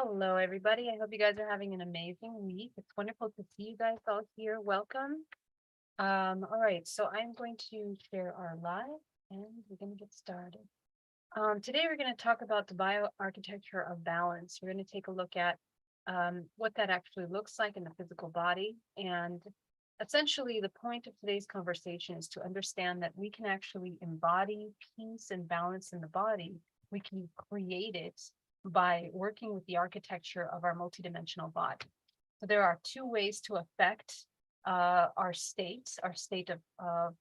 Hello, everybody. I hope you guys are having an amazing week. It's wonderful to see you guys all here. Welcome. All right, so I'm going to share our live and we're going to get started. Today, we're going to talk about the bioarchitecture of balance. We're going to take a look at what that actually looks like in the physical body. And essentially, the point of today's conversation is to understand that we can actually embody peace and balance in the body. We can create it by working with the architecture of our multidimensional body. So there are two ways to affect our state of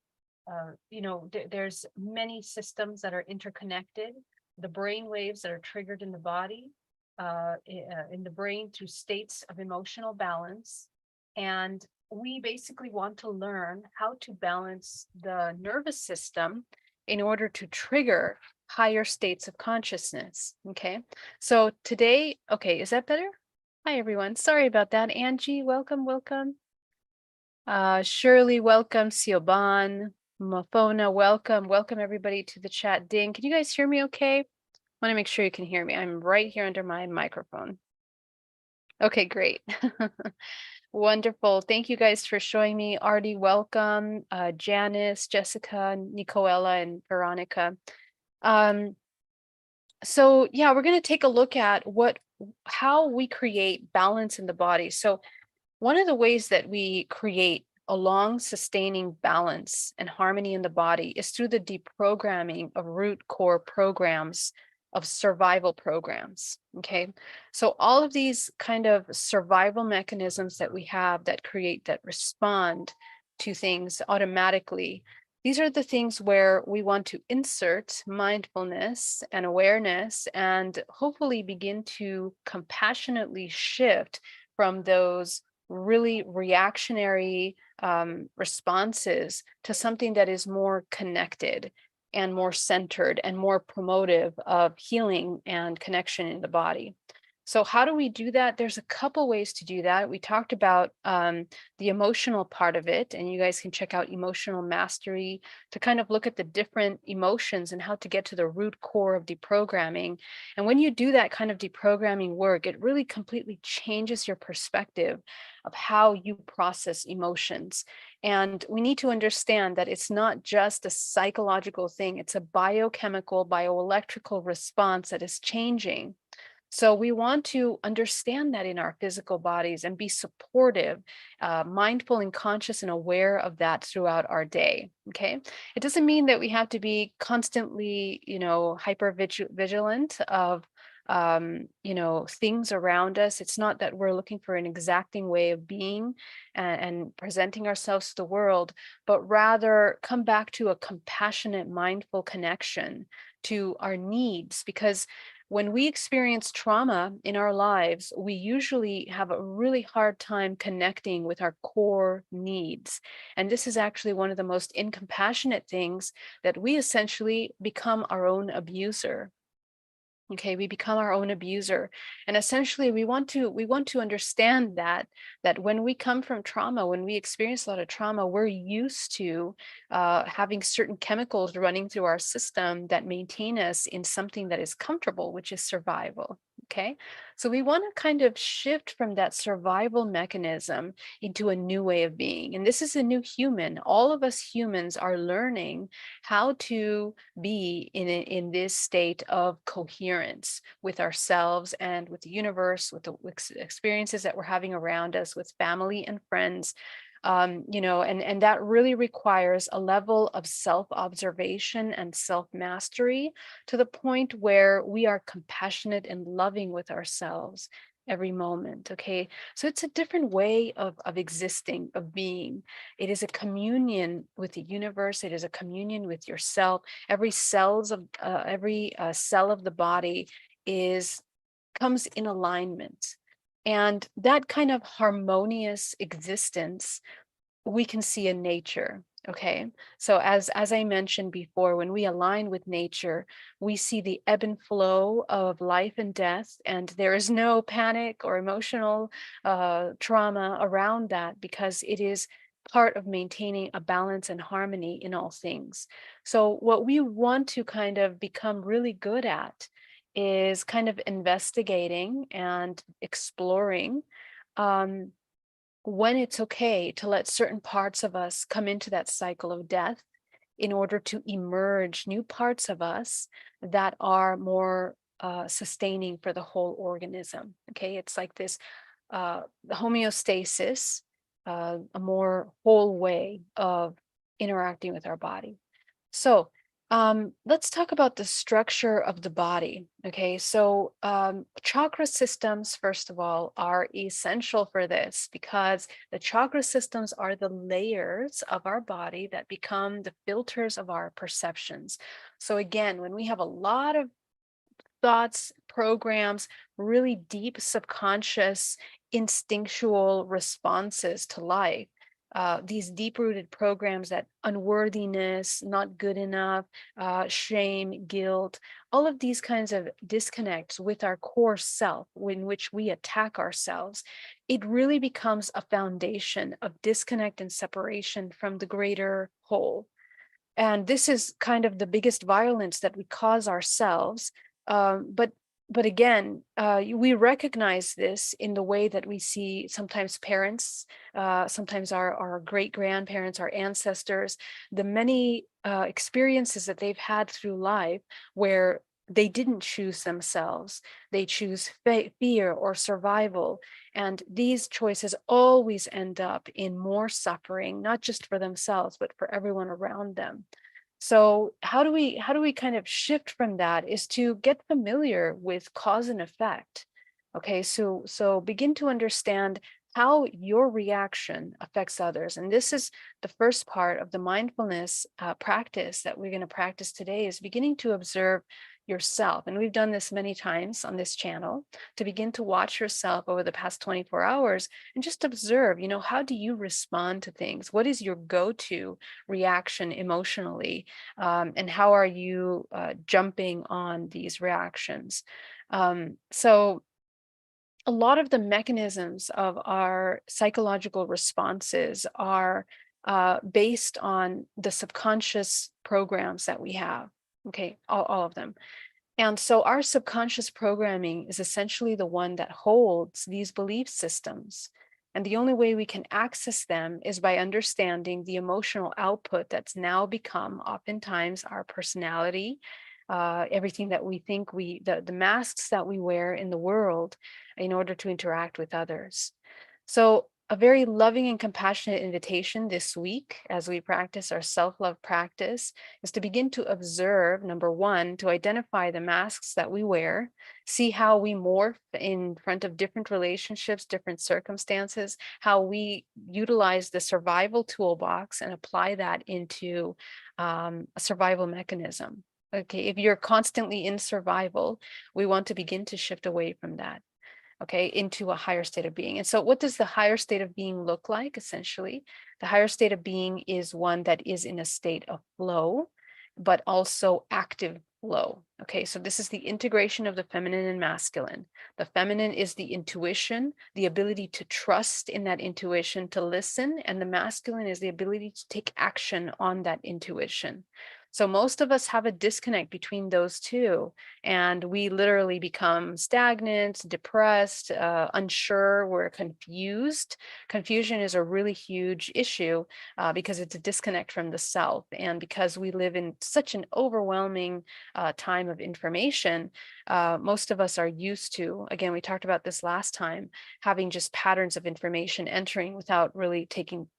there's many systems that are interconnected. The brain waves that are triggered in the body, in the brain through states of emotional balance. And we basically want to learn how to balance the nervous system in order to trigger higher states of consciousness. Okay. So today, okay, is that better? Hi, everyone. Sorry about that. Angie, welcome, welcome. Shirley, welcome. Siobhan, Mafona, welcome. Welcome everybody to the chat. Ding, can you guys hear me okay? I want to make sure you can hear me. I'm right here under my microphone. Okay, great. Wonderful. Thank you guys for showing me. Artie, welcome. Janice, Jessica, Nicoella, and Veronica. So yeah, we're going to take a look at how we create balance in the body. So one of the ways that we create a long sustaining balance and harmony in the body is through the deprogramming of root core programs, of survival programs. Okay. So all of these kind of survival mechanisms that we have that respond to things automatically, these are the things where we want to insert mindfulness and awareness and hopefully begin to compassionately shift from those really reactionary responses to something that is more connected and more centered and more promotive of healing and connection in the body. So how do we do that? There's a couple ways to do that. We talked about the emotional part of it, and you guys can check out Emotional Mastery to kind of look at the different emotions and how to get to the root core of deprogramming. And when you do that kind of deprogramming work, it really completely changes your perspective of how you process emotions. And we need to understand that it's not just a psychological thing, it's a biochemical, bioelectrical response that is changing. So we want to understand that in our physical bodies and be supportive, mindful and conscious and aware of that throughout our day. Okay. It doesn't mean that we have to be constantly, hyper vigilant of, things around us. It's not that we're looking for an exacting way of being and presenting ourselves to the world, but rather come back to a compassionate, mindful connection to our needs, because when we experience trauma in our lives, we usually have a really hard time connecting with our core needs. And this is actually one of the most incompassionate things, that we essentially become our own abuser. Okay, we become our own abuser. And essentially we want to understand that when we come from trauma, when we experience a lot of trauma, we're used to having certain chemicals running through our system that maintain us in something that is comfortable, which is survival. Okay, so we want to kind of shift from that survival mechanism into a new way of being. And this is a new human. All of us humans are learning how to be in this state of coherence with ourselves and with the universe, with the experiences that we're having around us, with family and friends. And that really requires a level of self-observation and self-mastery to the point where we are compassionate and loving with ourselves every moment. Okay, so it's a different way of existing, of being. It is a communion with the universe. It is a communion with yourself. Every cell of the body comes in alignment. And that kind of harmonious existence we can see in nature. Okay, so as I mentioned before, when we align with nature, we see the ebb and flow of life and death, and there is no panic or emotional trauma around that, because it is part of maintaining a balance and harmony in all things. So what we want to kind of become really good at is kind of investigating and exploring um, when it's okay to let certain parts of us come into that cycle of death in order to emerge new parts of us that are more sustaining for the whole organism. Okay, it's like this the homeostasis, a more whole way of interacting with our body. So let's talk about the structure of the body. Okay, so chakra systems, first of all, are essential for this because the chakra systems are the layers of our body that become the filters of our perceptions. So again, when we have a lot of thoughts, programs, really deep subconscious instinctual responses to life. These deep rooted programs that unworthiness, not good enough, shame, guilt, all of these kinds of disconnects with our core self, in which we attack ourselves, it really becomes a foundation of disconnect and separation from the greater whole. And this is kind of the biggest violence that we cause ourselves. But again, we recognize this in the way that we see sometimes parents, sometimes our great grandparents, our ancestors, the many experiences that they've had through life where they didn't choose themselves. They choose fear or survival. And these choices always end up in more suffering, not just for themselves, but for everyone around them. So how do we kind of shift from that is to get familiar with cause and effect. Okay, so begin to understand how your reaction affects others. And this is the first part of the mindfulness practice that we're going to practice today, is beginning to observe yourself. And we've done this many times on this channel, to begin to watch yourself over the past 24 hours and just observe, how do you respond to things? What is your go-to reaction emotionally? And how are you jumping on these reactions? So a lot of the mechanisms of our psychological responses are based on the subconscious programs that we have. Okay, all of them. And so our subconscious programming is essentially the one that holds these belief systems. And the only way we can access them is by understanding the emotional output that's now become oftentimes our personality, everything that we think the masks that we wear in the world in order to interact with others. So a very loving and compassionate invitation this week, as we practice our self-love practice, is to begin to observe, number one, to identify the masks that we wear, see how we morph in front of different relationships, different circumstances, how we utilize the survival toolbox and apply that into a survival mechanism. Okay, if you're constantly in survival, we want to begin to shift away from that, okay, into a higher state of being. And so what does the higher state of being look like? Essentially, the higher state of being is one that is in a state of flow, but also active flow. Okay, so this is the integration of the feminine and masculine. The feminine is the intuition, the ability to trust in that intuition, to listen, and the masculine is the ability to take action on that intuition. So most of us have a disconnect between those two, and we literally become stagnant, depressed, unsure, we're confused. Confusion is a really huge issue because it's a disconnect from the self. And because we live in such an overwhelming time of information, most of us are used to, again, we talked about this last time, having just patterns of information entering without really taking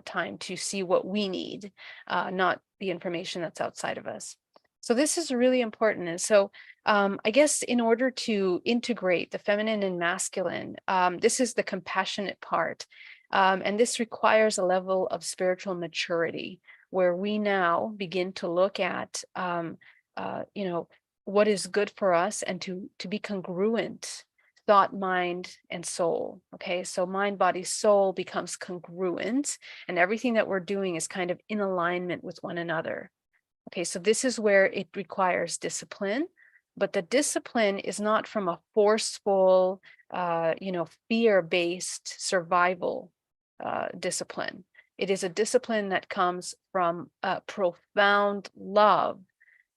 time to see what we need, not the information that's outside of us. So this is really important. And so I guess in order to integrate the feminine and masculine, this is the compassionate part. And this requires a level of spiritual maturity where we now begin to look at, what is good for us, and to be congruent, thought, mind, and soul. Okay, so mind, body, soul becomes congruent, and everything that we're doing is kind of in alignment with one another. Okay, so this is where it requires discipline, but the discipline is not from a forceful, fear-based survival discipline. It is a discipline that comes from a profound love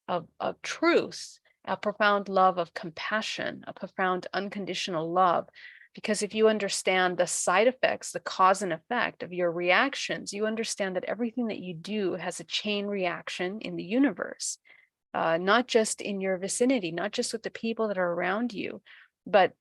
of truth a profound love of compassion, a profound unconditional love. Because if you understand the side effects, the cause and effect of your reactions, you understand that everything that you do has a chain reaction in the universe, not just in your vicinity, not just with the people that are around you, but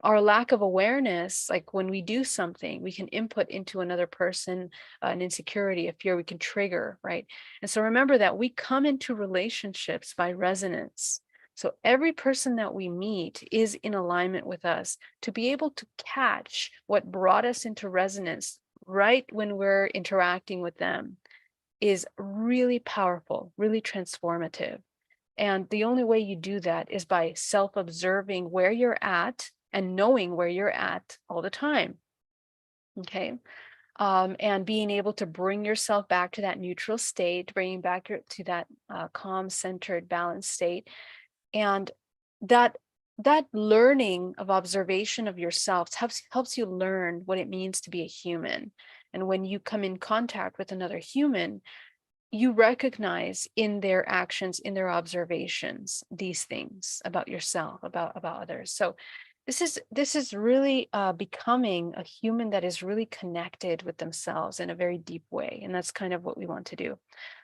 our lack of awareness, like when we do something, we can input into another person an insecurity, a fear we can trigger, right? And so remember that we come into relationships by resonance. So every person that we meet is in alignment with us. To be able to catch what brought us into resonance right when we're interacting with them is really powerful, really transformative. And the only way you do that is by self-observing where you're at and knowing where you're at all the time. Okay. And being able to bring yourself back to that neutral state, bringing back to that calm, centered, balanced state. And that learning of observation of yourself helps you learn what it means to be a human. And when you come in contact with another human, you recognize in their actions, in their observations, these things about yourself, about others. So this is really becoming a human that is really connected with themselves in a very deep way. And that's kind of what we want to do.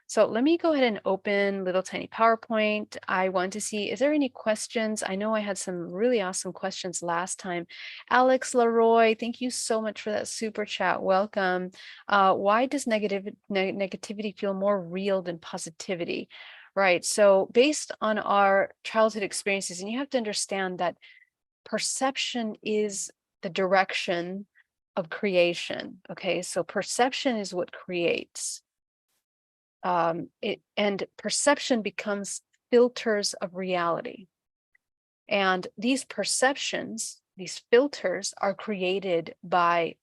So let me go ahead and open little tiny PowerPoint. I want to see, is there any questions? I know I had some really awesome questions last time. Alex Leroy, thank you so much for that super chat. Welcome. Why does negativity feel more real than positivity? Right. So based on our childhood experiences, and you have to understand that perception is the direction of creation. Okay. So perception is what creates. And perception becomes filters of reality. And these perceptions, these filters are created by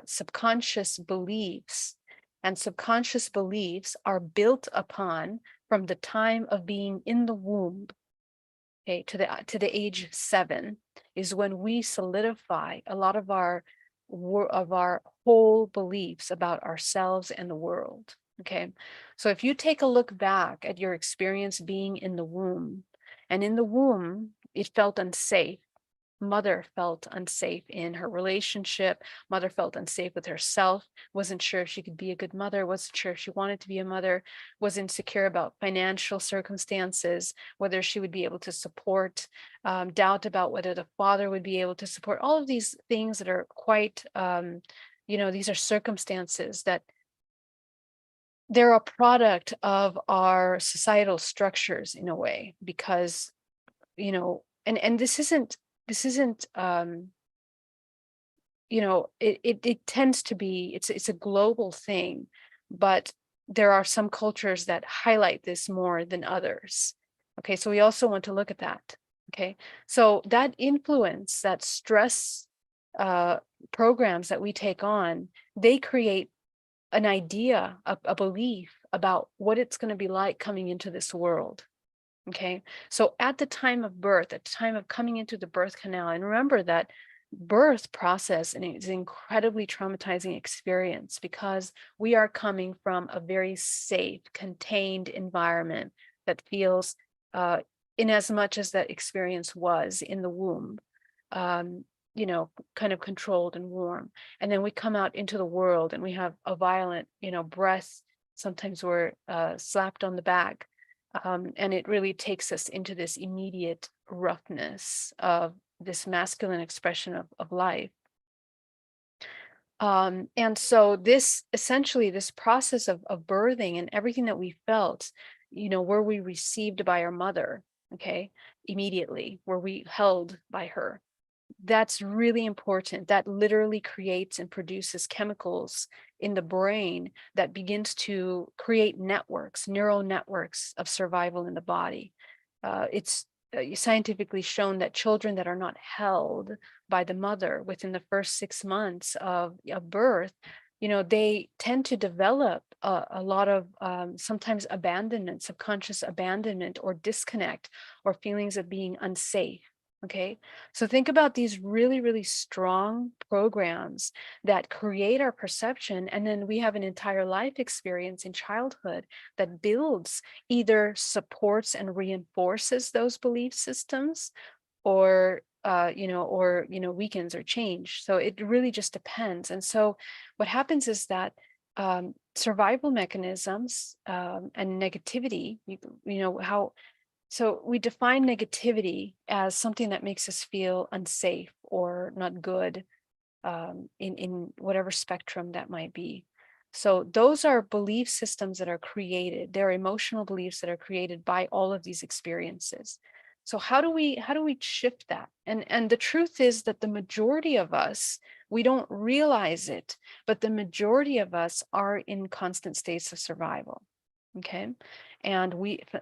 subconscious beliefs. And subconscious beliefs are built upon from the time of being in the womb, okay, to the age 7 is when we solidify a lot of our whole beliefs about ourselves and the world. Okay, so if you take a look back at your experience being in the womb, and in the womb, it felt unsafe. Mother felt unsafe in her relationship. Mother felt unsafe with herself, wasn't sure if she could be a good mother, wasn't sure if she wanted to be a mother, was insecure about financial circumstances, whether she would be able to support, doubt about whether the father would be able to support, all of these things that are quite, these are circumstances that they're a product of our societal structures in a way, because, and this isn't, it tends to be, it's a global thing, but there are some cultures that highlight this more than others. Okay, so we also want to look at that. Okay, so that influence, that stress programs that we take on, they create an idea, a belief about what it's going to be like coming into this world. Okay, so at the time of birth, at the time of coming into the birth canal, and remember that birth process and it's an incredibly traumatizing experience, because we are coming from a very safe, contained environment that feels, in as much as that experience was in the womb, kind of controlled and warm. And then we come out into the world and we have a violent, breath. Sometimes we're slapped on the back. And it really takes us into this immediate roughness of this masculine expression of life. And so this essentially, this process of birthing and everything that we felt, were we received by our mother, okay, immediately? Were we held by her? That's really important. That literally creates and produces chemicals in the brain that begins to create networks, neural networks of survival in the body. It's scientifically shown that children that are not held by the mother within the first 6 months of birth, they tend to develop a lot of sometimes abandonment, subconscious abandonment or disconnect, or feelings of being unsafe. Okay, so think about these really, really strong programs that create our perception. And then we have an entire life experience in childhood that builds, either supports and reinforces those belief systems, or weakens or change. So it really just depends. And so what happens is that survival mechanisms and negativity, you know how so we define negativity as something that makes us feel unsafe or not good, in whatever spectrum that might be. So those are belief systems that are created. They're emotional beliefs that are created by all of these experiences. So how do we shift that? And the truth is that the majority of us, we don't realize it, but the majority of us are in constant states of survival. Okay, and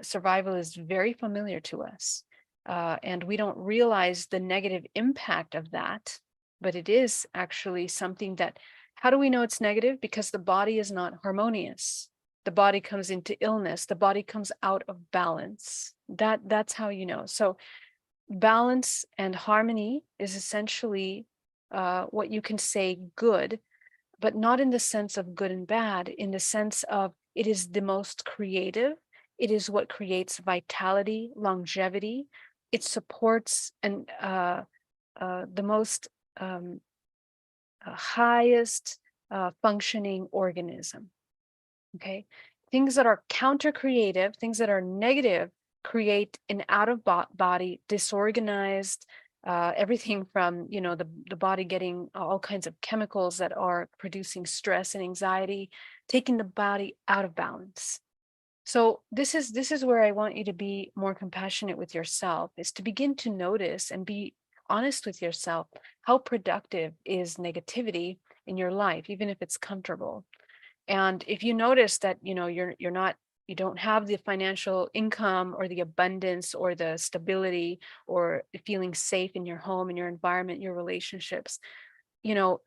survival is very familiar to us, and we don't realize the negative impact of that, but it is actually something that, how do we know it's negative? Because the body is not harmonious. The body comes into illness, the body comes out of balance. That's how you know. So balance and harmony is essentially what you can say good, but not in the sense of good and bad, in the sense of it is the most creative. It is what creates vitality, longevity. It supports the most highest functioning organism. Okay. Things that are counter creative, things that are negative, create an out of body, disorganized, everything from, the body getting all kinds of chemicals that are producing stress and anxiety, taking the body out of balance. So this is where I want you to be more compassionate with yourself, is to begin to notice and be honest with yourself. How productive is negativity in your life, even if it's comfortable? And if you notice that, you don't have the financial income or the abundance or the stability or feeling safe in your home, in your environment, your relationships,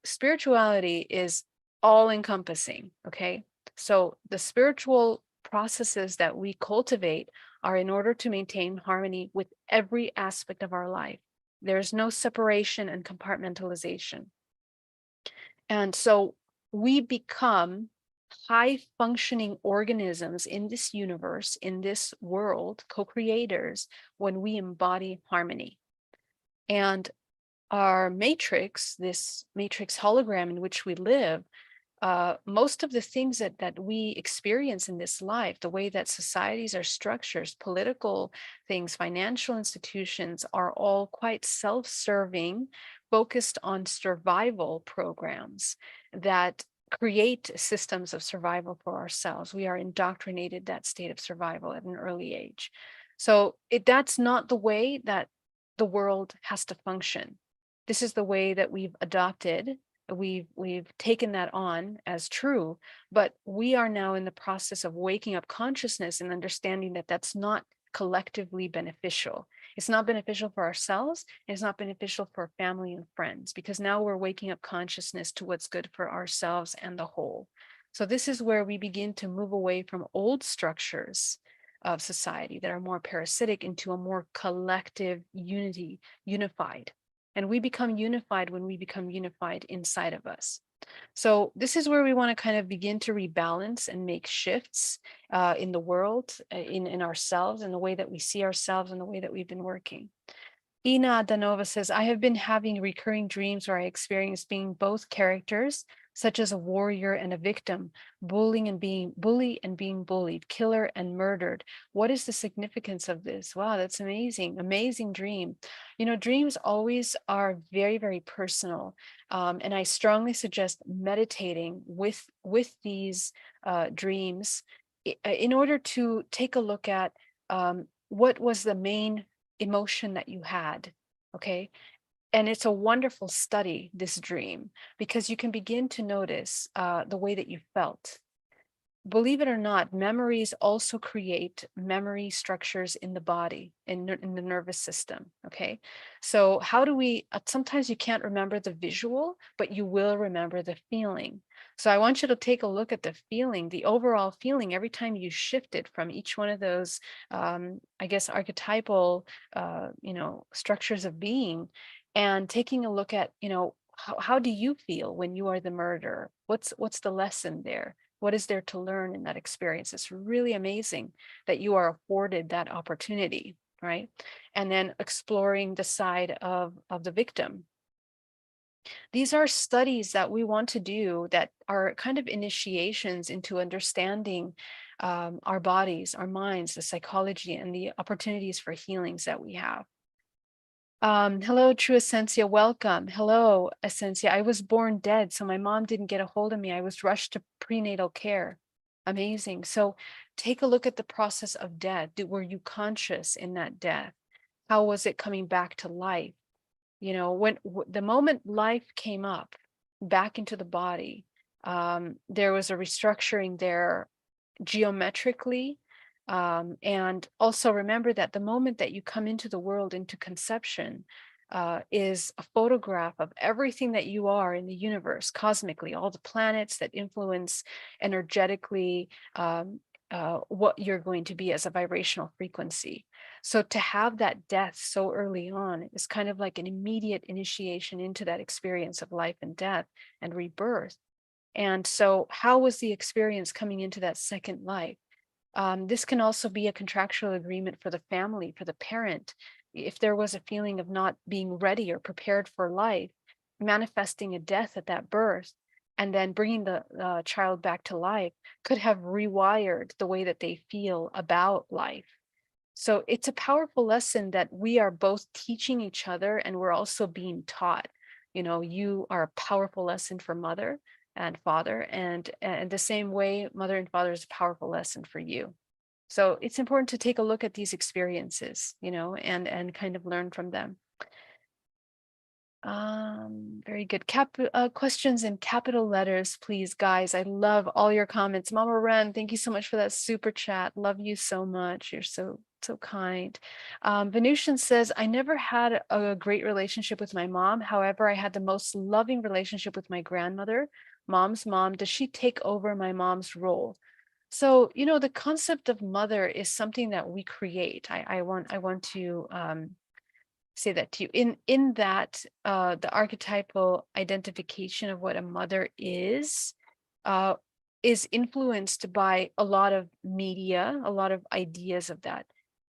spirituality is all encompassing. Okay. So the spiritual processes that we cultivate are in order to maintain harmony with every aspect of our life. There's no separation and compartmentalization. And so we become high functioning organisms in this universe, in this world, co-creators, when we embody harmony. And our matrix, this matrix hologram in which we live, most of the things that we experience in this life, the way that societies are structured, political things, financial institutions, are all quite self-serving, focused on survival programs that create systems of survival for ourselves. We are indoctrinated that state of survival at an early age. So that's not the way that the world has to function. This is the way that we've adopted. We've taken that on as true, but we are now in the process of waking up consciousness and understanding that that's not collectively beneficial. It's not beneficial for ourselves, and it's not beneficial for family and friends, because now we're waking up consciousness to what's good for ourselves and the whole. So this is where we begin to move away from old structures of society that are more parasitic into a more collective unity, unified. And we become unified when we become unified inside of us. So this is where we want to kind of begin to rebalance and make shifts in the world, in ourselves, in the way that we see ourselves, and the way that we've been working. Ina Danova says, I have been having recurring dreams where I experience being both characters, such as a warrior and a victim, bully and being bullied, killer and murdered. What is the significance of this? Wow, that's amazing. Amazing dream. Dreams always are very, very personal. And I strongly suggest meditating with these dreams in order to take a look at what was the main emotion that you had. Okay. And it's a wonderful study, this dream, because you can begin to notice the way that you felt. Believe it or not, memories also create memory structures in the body, in the nervous system. Okay. So how do we, sometimes you can't remember the visual, but you will remember the feeling. So I want you to take a look at the feeling, the overall feeling, every time you shifted from each one of those, I guess, archetypal, structures of being, and taking a look at, how do you feel when you are the murderer? What's the lesson there? What is there to learn in that experience? It's really amazing that you are afforded that opportunity, right? And then exploring the side of the victim. These are studies that we want to do that are kind of initiations into understanding our bodies, our minds, the psychology, and the opportunities for healings that we have. Hello, True Essentia. Welcome. Hello, Essentia. I was born dead, so my mom didn't get a hold of me. I was rushed to prenatal care. Amazing. So take a look at the process of death. Were you conscious in that death? How was it coming back to life? When the moment life came up back into the body, there was a restructuring there geometrically. And also remember that the moment that you come into the world, into conception, is a photograph of everything that you are in the universe, cosmically, all the planets that influence energetically what you're going to be as a vibrational frequency. So to have that death so early on is kind of like an immediate initiation into that experience of life and death and rebirth. And so how was the experience coming into that second life? This can also be a contractual agreement for the family, for the parent. If there was a feeling of not being ready or prepared for life, manifesting a death at that birth, and then bringing the child back to life could have rewired the way that they feel about life. So it's a powerful lesson that we are both teaching each other and we're also being taught. You are a powerful lesson for mother and father, and the same way mother and father is a powerful lesson for you. So it's important to take a look at these experiences, and kind of learn from them. Very good. Questions in capital letters, please, guys. I love all your comments. Mama Ren, thank you so much for that super chat. Love you so much. You're so kind. Venusian says, I never had a great relationship with my mom. However, I had the most loving relationship with my grandmother, mom's mom. Does she take over my mom's role? So, the concept of mother is something that we create. I want to say that to you. In that the archetypal identification of what a mother uh, is influenced by a lot of media, a lot of ideas of that.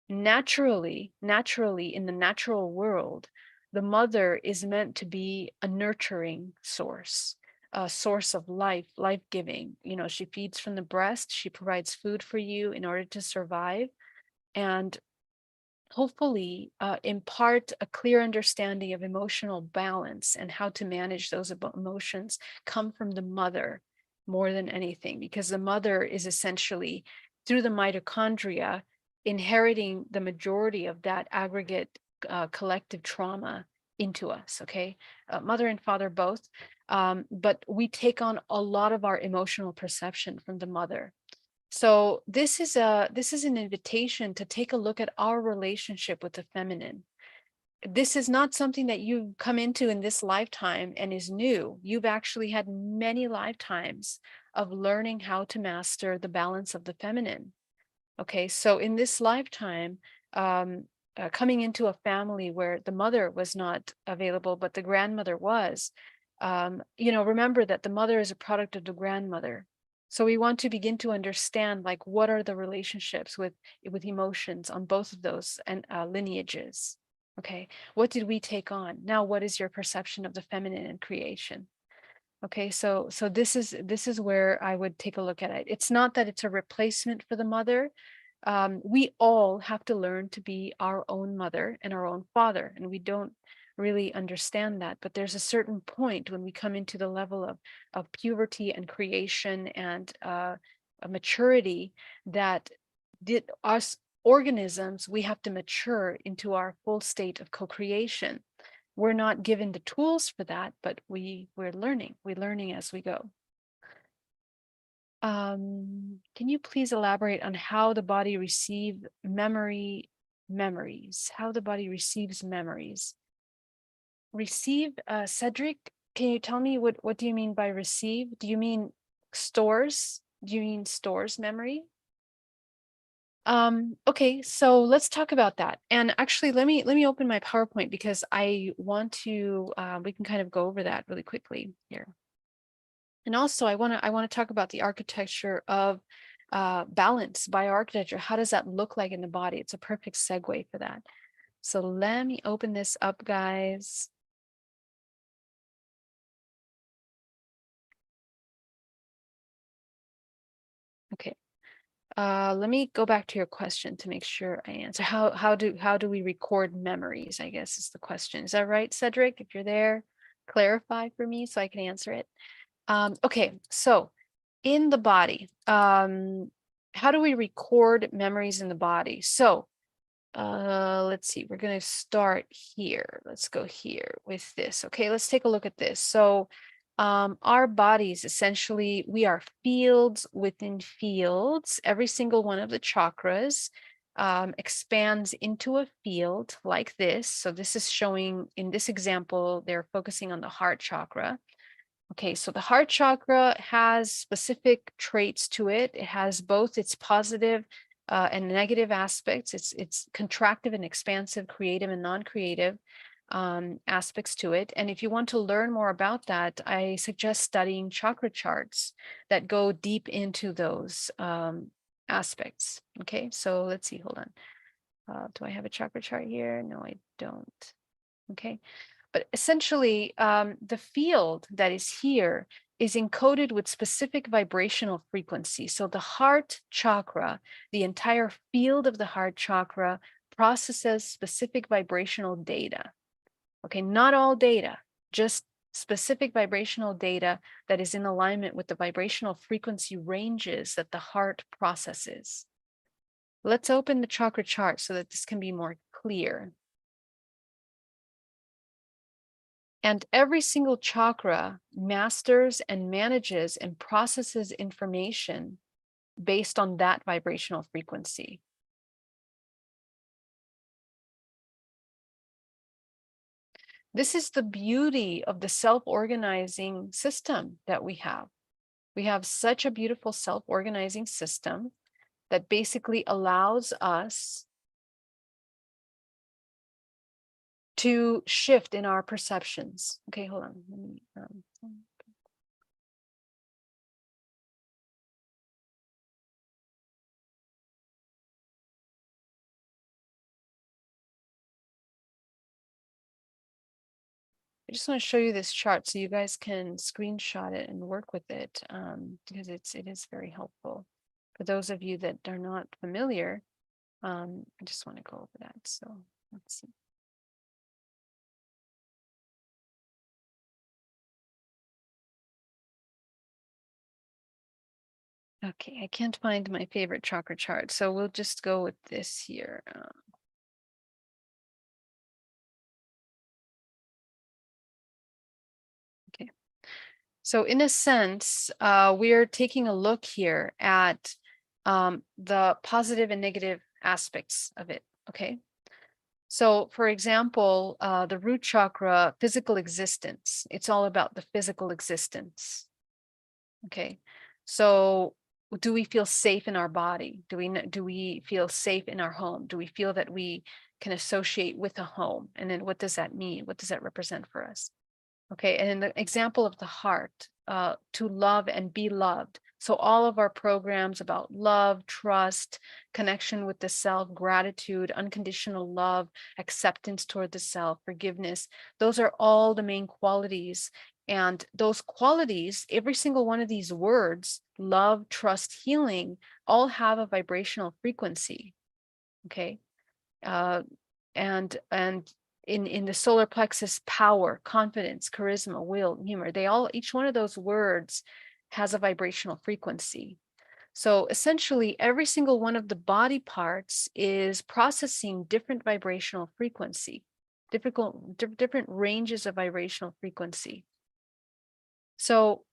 Naturally, in the natural world, the mother is meant to be a nurturing source, a source of life giving. She feeds from the breast, she provides food for you in order to survive, and hopefully impart a clear understanding of emotional balance and how to manage those emotions come from the mother more than anything, because the mother is essentially, through the mitochondria, inheriting the majority of that aggregate collective trauma into us. Okay, mother and father both, but we take on a lot of our emotional perception from the mother. So this is an invitation to take a look at our relationship with the feminine. This is not something that you've come into in this lifetime and is new. You've actually had many lifetimes of learning how to master the balance of the feminine. Okay, so in this lifetime, coming into a family where the mother was not available, but the grandmother was, remember that the mother is a product of the grandmother. So we want to begin to understand, like, what are the relationships with emotions on both of those and lineages. Okay, what did we take on? Now, what is your perception of the feminine in creation? Okay, so this is where I would take a look at it. It's not that it's a replacement for the mother. We all have to learn to be our own mother and our own father, and we don't really understand that. But there's a certain point when we come into the level of puberty and creation and a maturity that us organisms, we have to mature into our full state of co-creation. We're not given the tools for that, but we're learning as we go. Can you please elaborate on how the body receives memories? How the body receives memories? Receive, Cedric, Can you tell me what do you mean by receive? Do you mean stores? Do you mean stores memory? Okay, so let's talk about that. And actually, let me open my PowerPoint because I want to we can kind of go over that really quickly here. And also I want to talk about the architecture of balance, bioarchitecture. How does that look like in the body? It's a perfect segue for that. So let me open this up, guys. Okay. Let me go back to your question to make sure I answer. How do we record memories, I guess is the question. Is that right, Cedric? If you're there, clarify for me so I can answer it. Okay, so in the body, how do we record memories in the body? So let's see, we're going to start here. Let's go here with this. Okay, let's take a look at this. So our bodies, essentially, we are fields within fields. Every single one of the chakras expands into a field like this. So this is showing, in this example, they're focusing on the heart chakra. Okay, so the heart chakra has specific traits to it. It has both its positive and negative aspects. It's contractive and expansive, creative and non-creative aspects to it. And if you want to learn more about that, I suggest studying chakra charts that go deep into those aspects. Okay, so let's see, hold on. Do I have a chakra chart here? No, I don't. Okay. But essentially, the field that is here is encoded with specific vibrational frequency. So the heart chakra, the entire field of the heart chakra processes specific vibrational data. Okay, not all data, just specific vibrational data that is in alignment with the vibrational frequency ranges that the heart processes. Let's open the chakra chart so that this can be more clear. And every single chakra masters and manages and processes information based on that vibrational frequency. This is the beauty of the self-organizing system that we have. We have such a beautiful self-organizing system that basically allows us to shift in our perceptions. Okay, hold on. Let me, I just want to show you this chart so you guys can screenshot it and work with it because it is very helpful. For those of you that are not familiar, I just want to go over that. So let's see. Okay, I can't find my favorite chakra chart, so we'll just go with this here. Okay. So in a sense, we're taking a look here at the positive and negative aspects of it, okay? So for example, the root chakra, physical existence, it's all about the physical existence, okay? So do we feel safe in our body? Do we feel safe in our home? Do we feel that we can associate with a home? And then what does that mean? What does that represent for us? Okay, and in the example of the heart, to love and be loved. So all of our programs about love, trust, connection with the self, gratitude, unconditional love, acceptance toward the self, forgiveness, those are all the main qualities. And those qualities, every single one of these words, love, trust, healing, all have a vibrational frequency. Okay. And in the solar plexus, power, confidence, charisma, will, humor, they all, each one of those words has a vibrational frequency. So essentially, every single one of the body parts is processing different vibrational frequency, different ranges of vibrational frequency. So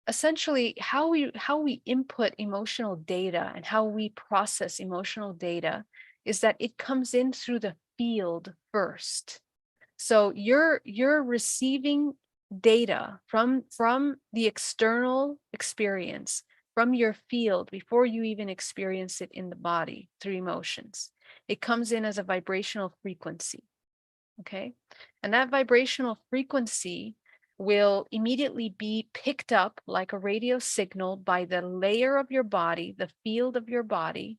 essentially, how we input emotional data and how we process emotional data is that it comes in through the field first. So you're receiving data from the external experience, from your field, before you even experience it in the body through emotions. It comes in as a vibrational frequency. Okay. And that vibrational frequency will immediately be picked up like a radio signal by the layer of your body, the field of your body,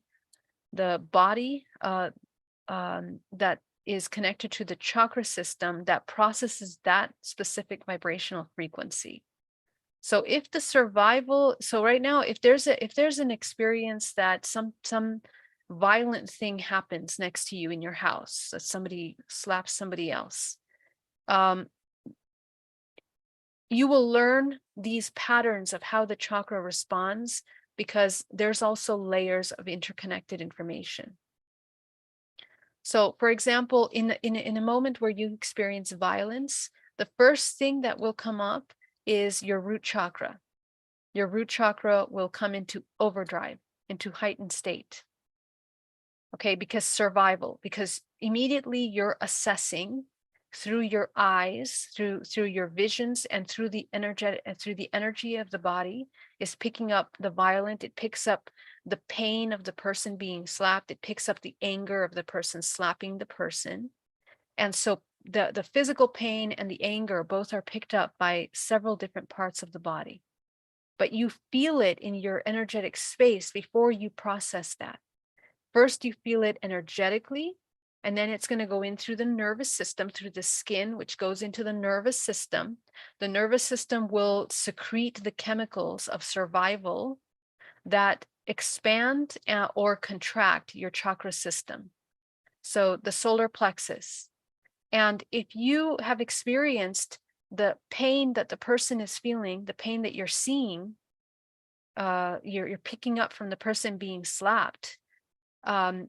the body that is connected to the chakra system that processes that specific vibrational frequency. So if the survival, so right now, if there's an experience that some violent thing happens next to you in your house, that somebody slaps somebody else, you will learn these patterns of how the chakra responds, because there's also layers of interconnected information. So, for example, in a moment where you experience violence, the first thing that will come up is your root chakra. Your root chakra will come into overdrive, into heightened state. Okay, because survival, because immediately you're assessing through your eyes, through your visions, and through the energy of the body is picking up the violent. It picks up the pain of the person being slapped. It picks up the anger of the person slapping the person. And so the physical pain and the anger both are picked up by several different parts of the body. But you feel it in your energetic space before you process that. First, you feel it energetically, and then it's going to go in through the nervous system, through the skin, which goes into the nervous system. The nervous system will secrete the chemicals of survival that expand or contract your chakra system. So the solar plexus. And if you have experienced the pain that the person is feeling, the pain that you're seeing, you're picking up from the person being slapped,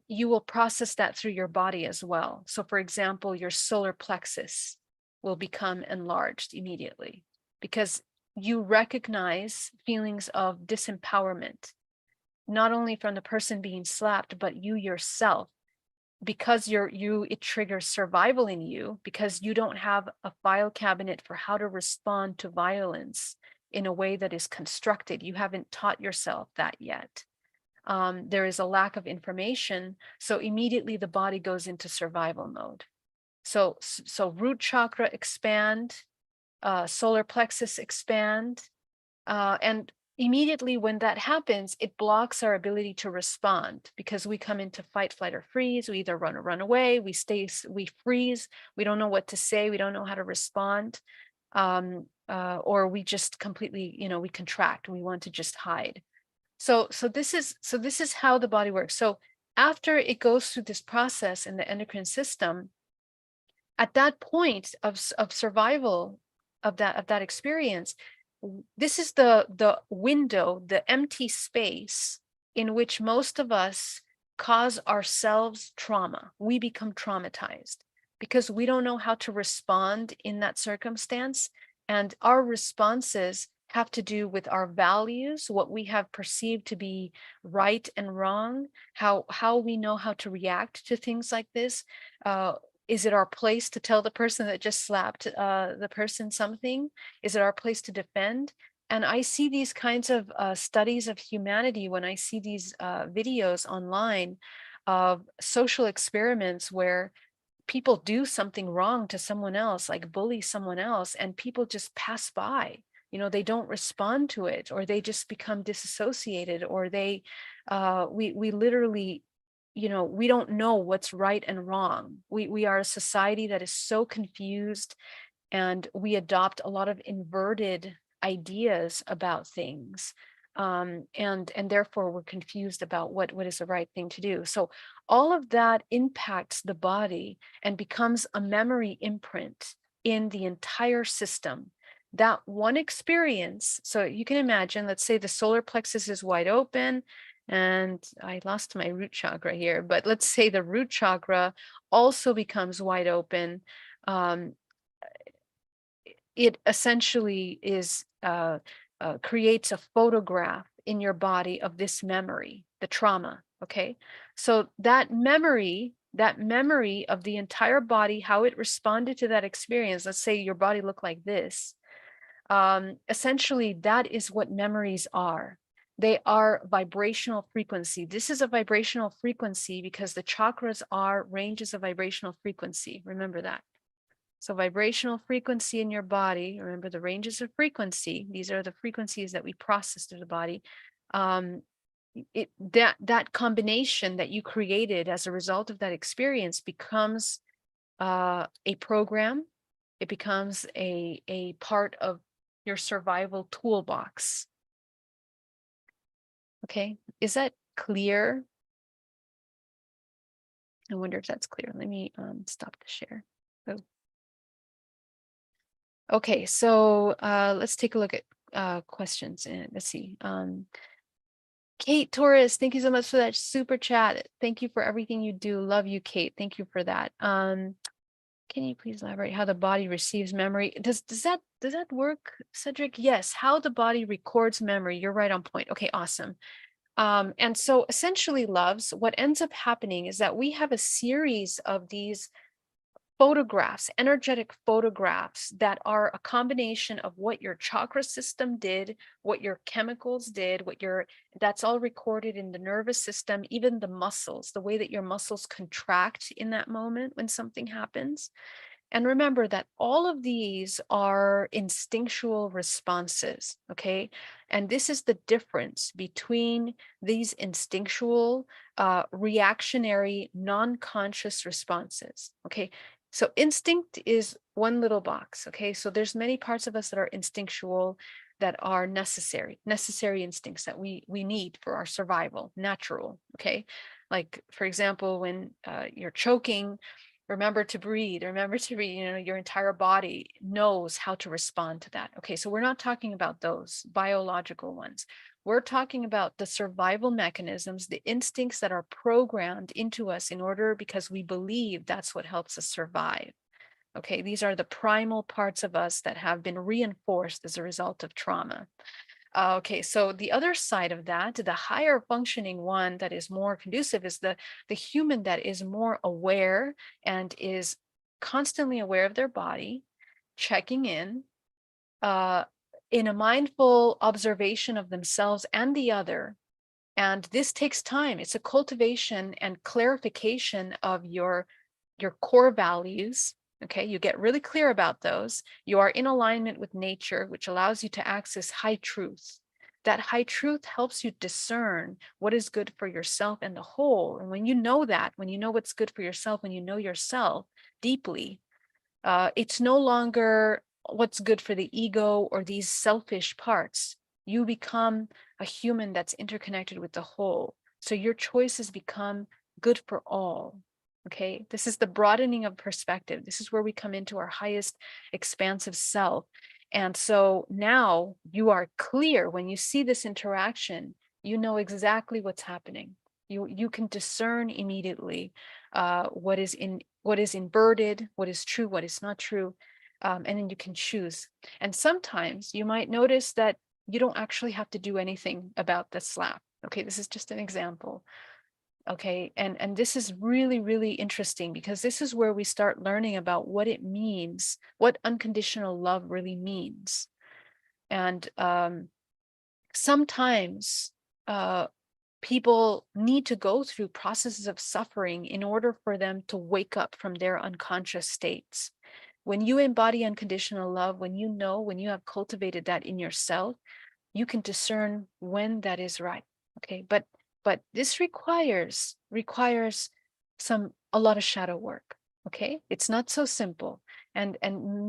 you will process that through your body as well. So for example, your solar plexus will become enlarged immediately because you recognize feelings of disempowerment, not only from the person being slapped, but you yourself, because it triggers survival in you, because you don't have a file cabinet for how to respond to violence in a way that is constructed. You haven't taught yourself that yet. There is a lack of information, so immediately the body goes into survival mode. So root chakra expand, solar plexus expand, and immediately when that happens, it blocks our ability to respond, because we come into fight, flight, or freeze. We either run or run away, we freeze, we don't know what to say, we don't know how to respond, or we just completely, we contract, we want to just hide. So this is how the body works. So after it goes through this process in the endocrine system, at that point of survival of that experience, this is the window, the empty space in which most of us cause ourselves trauma. We become traumatized because we don't know how to respond in that circumstance, and our responses have to do with our values, what we have perceived to be right and wrong, how we know how to react to things like this. Is it our place to tell the person that just slapped the person something? Is it our place to defend? And I see these kinds of studies of humanity when I see these videos online of social experiments where people do something wrong to someone else, like bully someone else, and people just pass by. They don't respond to it, or they just become disassociated, or they we literally, we don't know what's right and wrong. We are a society that is so confused, and we adopt a lot of inverted ideas about things, and therefore we're confused about what is the right thing to do. So all of that impacts the body and becomes a memory imprint in the entire system. That one experience, so you can imagine, let's say the solar plexus is wide open, and I lost my root chakra here, but let's say the root chakra also becomes wide open. It essentially is creates a photograph in your body of this memory, the trauma. Okay, so that memory of the entire body, how it responded to that experience. Let's say your body looked like this. Essentially, that is what memories are. They are vibrational frequency. This is a vibrational frequency because the chakras are ranges of vibrational frequency. Remember that. So vibrational frequency in your body, remember the ranges of frequency, these are the frequencies that we process through the body. That combination that you created as a result of that experience becomes a program. It becomes a part of your survival toolbox. Okay, is that clear? I wonder if that's clear. Let me stop the share. Oh. Okay, so let's take a look at questions, and let's see. Kate Torres, thank you so much for that super chat. Thank you for everything you do. Love you, Kate. Thank you for that. Can you please elaborate how the body receives memory? Does that work, Cedric? Yes, how the body records memory. You're right on point. Okay, awesome. And so essentially, loves, what ends up happening is that we have a series of these photographs, energetic photographs that are a combination of what your chakra system did, what your chemicals did, that's all recorded in the nervous system, even the muscles, the way that your muscles contract in that moment when something happens. And remember that all of these are instinctual responses, okay? And this is the difference between these instinctual, reactionary, non-conscious responses, okay? So instinct is one little box, okay? So there's many parts of us that are instinctual, that are necessary instincts that we need for our survival, natural, okay? Like, for example, when you're choking, remember to breathe, your entire body knows how to respond to that. Okay, so we're not talking about those biological ones. We're talking about the survival mechanisms, the instincts that are programmed into us because we believe that's what helps us survive. Okay, these are the primal parts of us that have been reinforced as a result of trauma. Okay, so the other side of that, the higher functioning one that is more conducive, is the human that is more aware and is constantly aware of their body, checking in a mindful observation of themselves and the other. And this takes time. It's a cultivation and clarification of your core values. Okay, you get really clear about those. You are in alignment with nature, which allows you to access high truth. That high truth helps you discern what is good for yourself and the whole. And when you know that, when you know what's good for yourself, when you know yourself deeply, it's no longer what's good for the ego or these selfish parts. You become a human that's interconnected with the whole. So your choices become good for all. Okay, this is the broadening of perspective. This is where we come into our highest expansive self. And so now you are clear when you see this interaction, you know exactly what's happening. You can discern immediately what is inverted, what is true, what is not true, and then you can choose. And sometimes you might notice that you don't actually have to do anything about the slap. Okay, this is just an example. Okay, and this is really, really interesting because this is where we start learning about what it means, what unconditional love really means. And sometimes people need to go through processes of suffering in order for them to wake up from their unconscious states. When you embody unconditional love, when you have cultivated that in yourself, you can discern when that is right. Okay, but this requires a lot of shadow work. Okay, it's not so simple, and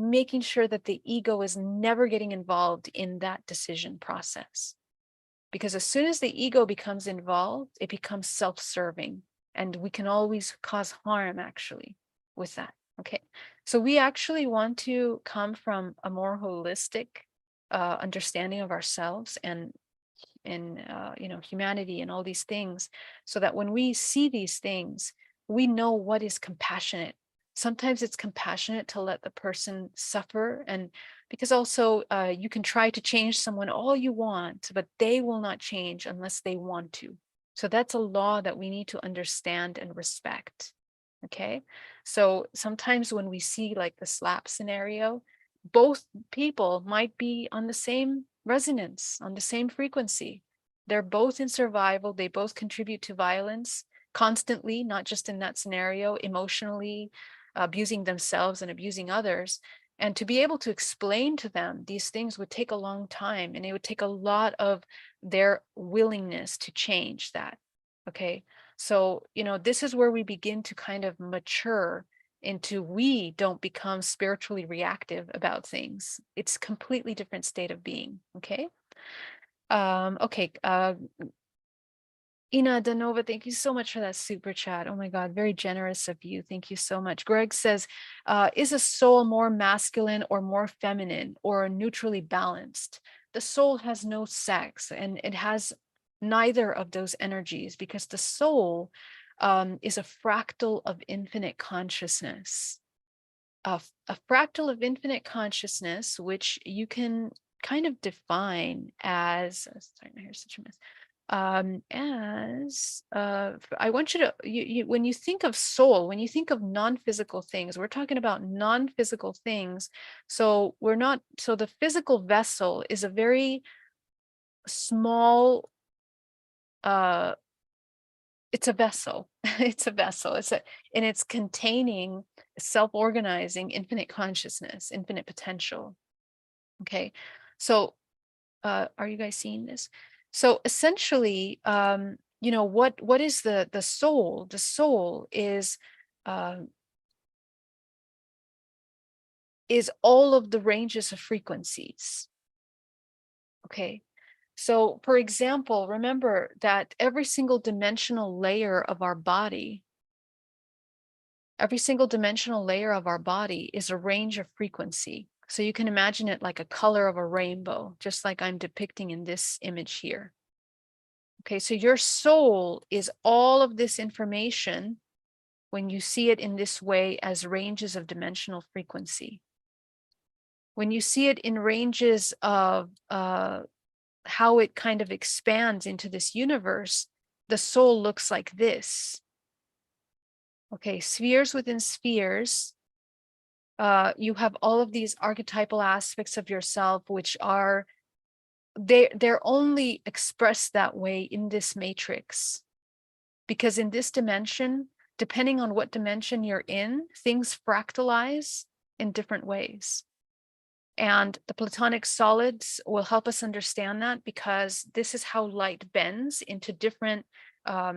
making sure that the ego is never getting involved in that decision process, because as soon as the ego becomes involved, it becomes self-serving, and we can always cause harm actually with that. Okay, so we actually want to come from a more holistic understanding of ourselves and in humanity and all these things, so that when we see these things, we know what is compassionate. Sometimes it's compassionate to let the person suffer, and because also you can try to change someone all you want, but they will not change unless they want to. So that's a law that we need to understand and respect. Okay, so sometimes when we see like the slap scenario, both people might be on the same resonance, on the same frequency. They're both in survival. They both contribute to violence constantly, not just in that scenario, emotionally abusing themselves and abusing others. And to be able to explain to them these things would take a long time, and it would take a lot of their willingness to change that. Okay. So, this is where we begin to kind of mature into, we don't become spiritually reactive about things. It's a completely different state of being. Okay. Okay. Ina Danova, thank you so much for that super chat. Oh my God, very generous of you. Thank you so much. Greg says, is a soul more masculine or more feminine or neutrally balanced? The soul has no sex, and it has neither of those energies, because the soul is a fractal of infinite consciousness. A fractal of infinite consciousness, which you can kind of define as, sorry, my hair's such a mess. I want you to, when you think of soul, when you think of non-physical things, we're talking about non-physical things. So the physical vessel is a very small, it's a vessel. It's a vessel. And it's containing self-organizing infinite consciousness, infinite potential. Okay. So are you guys seeing this? So essentially, what is the soul? The soul is all of the ranges of frequencies. Okay. So for example, remember that every single dimensional layer of our body, is a range of frequency. So you can imagine it like a color of a rainbow, just like I'm depicting in this image here. Okay, so your soul is all of this information when you see it in this way as ranges of dimensional frequency. When you see it in ranges of how it kind of expands into this universe, the soul looks like this. Okay, spheres within spheres. You have all of these archetypal aspects of yourself, which are, they're only expressed that way in this matrix. Because in this dimension, depending on what dimension you're in, things fractalize in different ways. And the Platonic solids will help us understand that, because this is how light bends into different how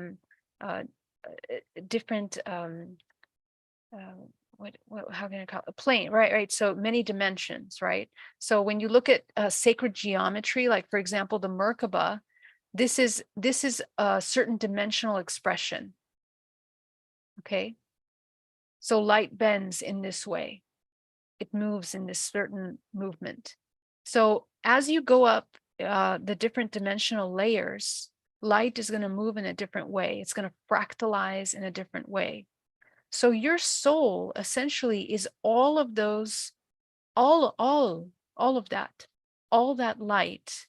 can I call it, a plane, right? So many dimensions, right? So when you look at sacred geometry, like for example, the Merkaba, this is a certain dimensional expression. Okay. So light bends in this way. It moves in this certain movement. So as you go up the different dimensional layers, light is going to move in a different way. It's going to fractalize in a different way. So your soul essentially is all of those, all of that, all that light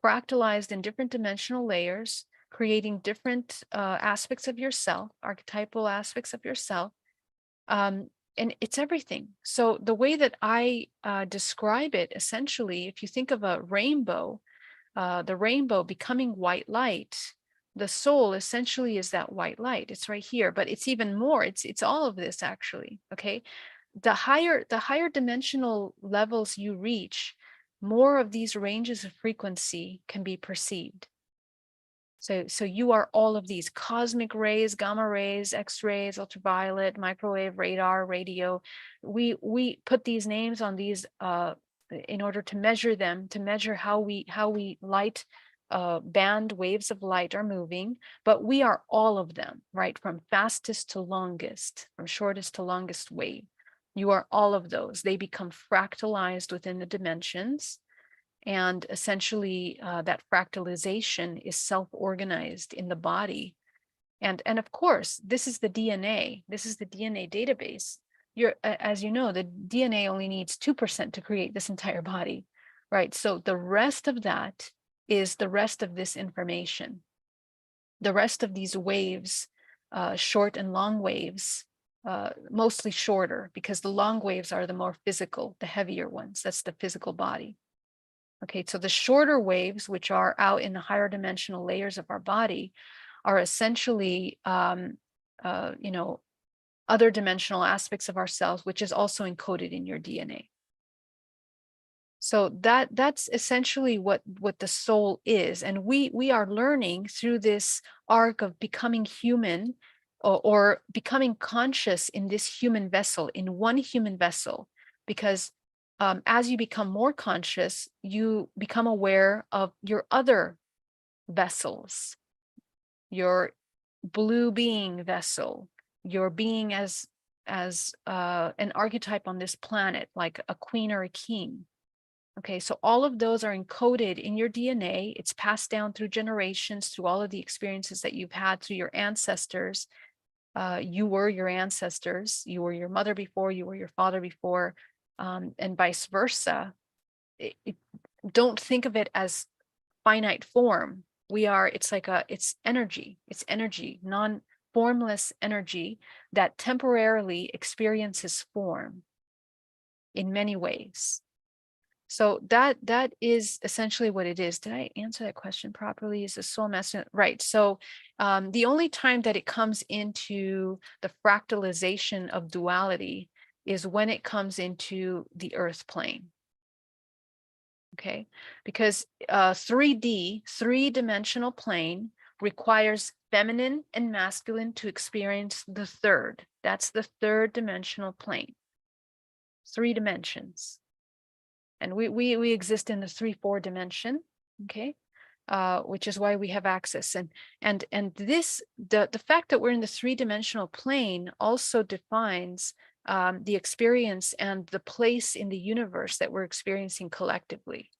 fractalized in different dimensional layers, creating different aspects of yourself, archetypal aspects of yourself. And it's everything. So the way that I describe it, essentially, if you think of a rainbow, the rainbow becoming white light, the soul essentially is that white light. It's right here, but it's even more. It's all of this actually. Okay, the higher dimensional levels you reach, more of these ranges of frequency can be perceived. So you are all of these: cosmic rays, gamma rays, X-rays, ultraviolet, microwave, radar, radio. We put these names on these in order to measure them, to measure how we light band waves of light are moving, but we are all of them, right? From fastest to longest, from shortest to longest wave. You are all of those. They become fractalized within the dimensions. And essentially, that fractalization is self-organized in the body. And of course, this is the DNA. This is the DNA database. As you know, the DNA only needs 2% to create this entire body, right? So the rest of that is the rest of this information. The rest of these waves, short and long waves, mostly shorter, because the long waves are the more physical, the heavier ones. That's the physical body. Okay, so the shorter waves, which are out in the higher dimensional layers of our body, are essentially, you know, other dimensional aspects of ourselves, which is also encoded in your DNA. So that's essentially what the soul is, and we are learning through this arc of becoming human, or becoming conscious in this human vessel, in one human vessel, because as you become more conscious, you become aware of your other vessels, your blue being vessel, your being as an archetype on this planet, like a queen or a king. Okay, so all of those are encoded in your DNA. It's passed down through generations, through all of the experiences that you've had through your ancestors. You were your ancestors. You were your mother before, you were your father before, and vice versa. Don't think of it as finite form. It's energy, non-formless energy that temporarily experiences form in many ways. So that is essentially what it is. Did I answer that question properly? Is the soul master right? So the only time that it comes into the fractalization of duality is when it comes into the earth plane. Okay, because 3D, three-dimensional plane, requires feminine and masculine to experience the third. That's the third dimensional plane. 3 dimensions. And we exist in the 3-4 dimension, okay, which is why we have access. And this, the fact that we're in the 3-dimensional plane also defines the experience and the place in the universe that we're experiencing collectively.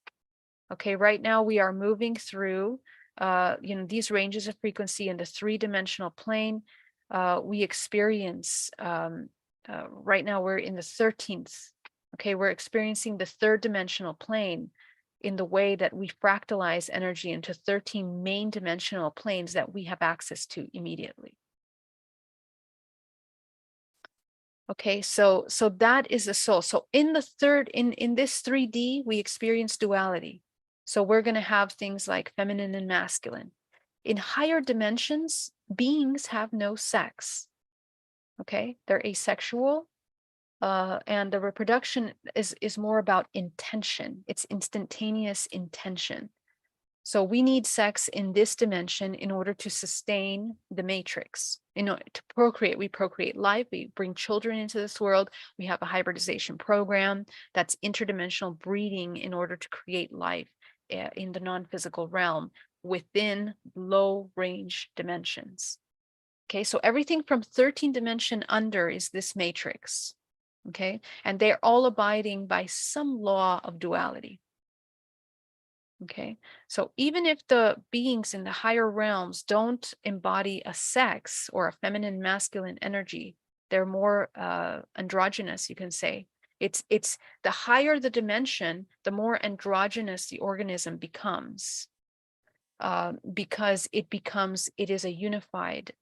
Okay, right now we are moving through you know, these ranges of frequency in the 3-dimensional plane. We experience right now we're in the 13th. Okay, we're experiencing the 3rd dimensional plane in the way that we fractalize energy into 13 main dimensional planes that we have access to immediately. Okay, so that is the soul. So in the third, in this 3D, we experience duality. So we're going to have things like feminine and masculine. In higher dimensions, beings have no sex. Okay, they're asexual. And the reproduction is more about intention. It's instantaneous intention. So we need sex in this dimension in order to sustain the matrix. In order to procreate, we procreate life, we bring children into this world, we have a hybridization program that's interdimensional breeding in order to create life in the non-physical realm within low range dimensions. Okay, so everything from 13 dimension under is this matrix. Okay, and they're all abiding by some law of duality. Okay, so even if the beings in the higher realms don't embody a sex or a feminine masculine energy, they're more androgynous, you can say. It's the higher the dimension, the more androgynous the organism becomes, because it is a unified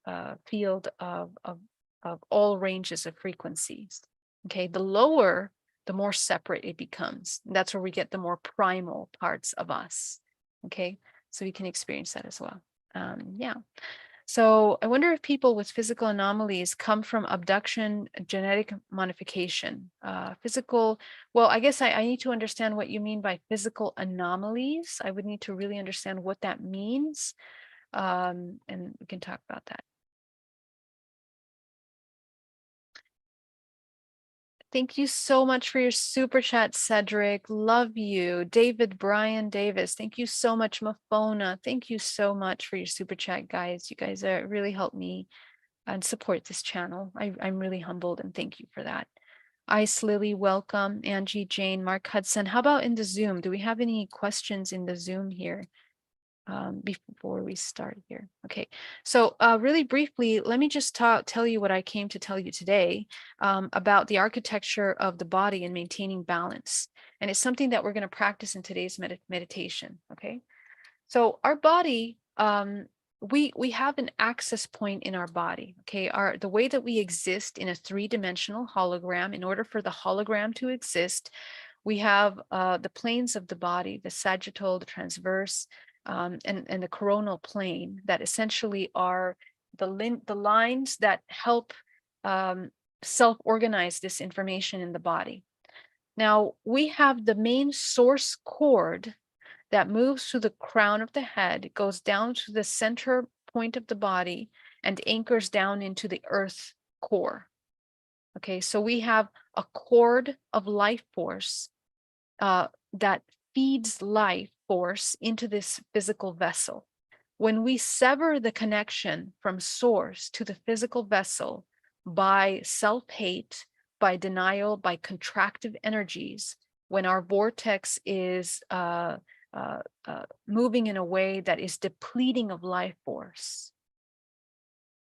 field of all ranges of frequencies. Okay, the lower, the more separate it becomes. That's where we get the more primal parts of us. Okay, so we can experience that as well. Yeah. So I wonder if people with physical anomalies come from abduction, genetic modification, physical. Well, I guess I need to understand what you mean by physical anomalies. I would need to really understand what that means. And we can talk about that. Thank you so much for your super chat, Cedric. Love you. David, Brian, Davis. Thank you so much, Mafona. Thank you so much for your super chat, guys. You guys really helped me and support this channel. I'm really humbled and thank you for that. Ice Lily, welcome. Angie, Jane, Mark Hudson. How about in the Zoom? Do we have any questions in the Zoom here? Before we start here. Okay, so really briefly, let me just tell you what I came to tell you today about the architecture of the body and maintaining balance. And it's something that we're going to practice in today's meditation. Okay, so our body we have an access point in our body. Okay, the way that we exist in a three-dimensional hologram, in order for the hologram to exist, we have the planes of the body, the sagittal, the transverse, and the coronal plane, that essentially are the lines that help self-organize this information in the body. Now, we have the main source cord that moves through the crown of the head, goes down to the center point of the body, and anchors down into the earth core. Okay, so we have a cord of life force that feeds life force into this physical vessel. When we sever the connection from source to the physical vessel by self-hate, by denial, by contractive energies, when our vortex is moving in a way that is depleting of life force,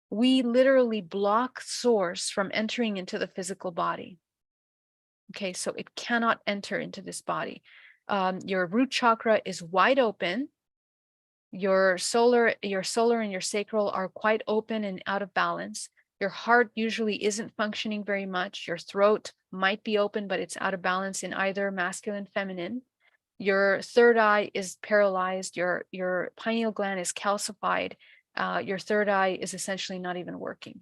we literally block source from entering into the physical body. Okay, so it cannot enter into this body. Your root chakra is wide open. Your solar and your sacral are quite open and out of balance. Your heart usually isn't functioning very much. Your throat might be open, but it's out of balance in either masculine, feminine. Your third eye is paralyzed. Your pineal gland is calcified. Your third eye is essentially not even working.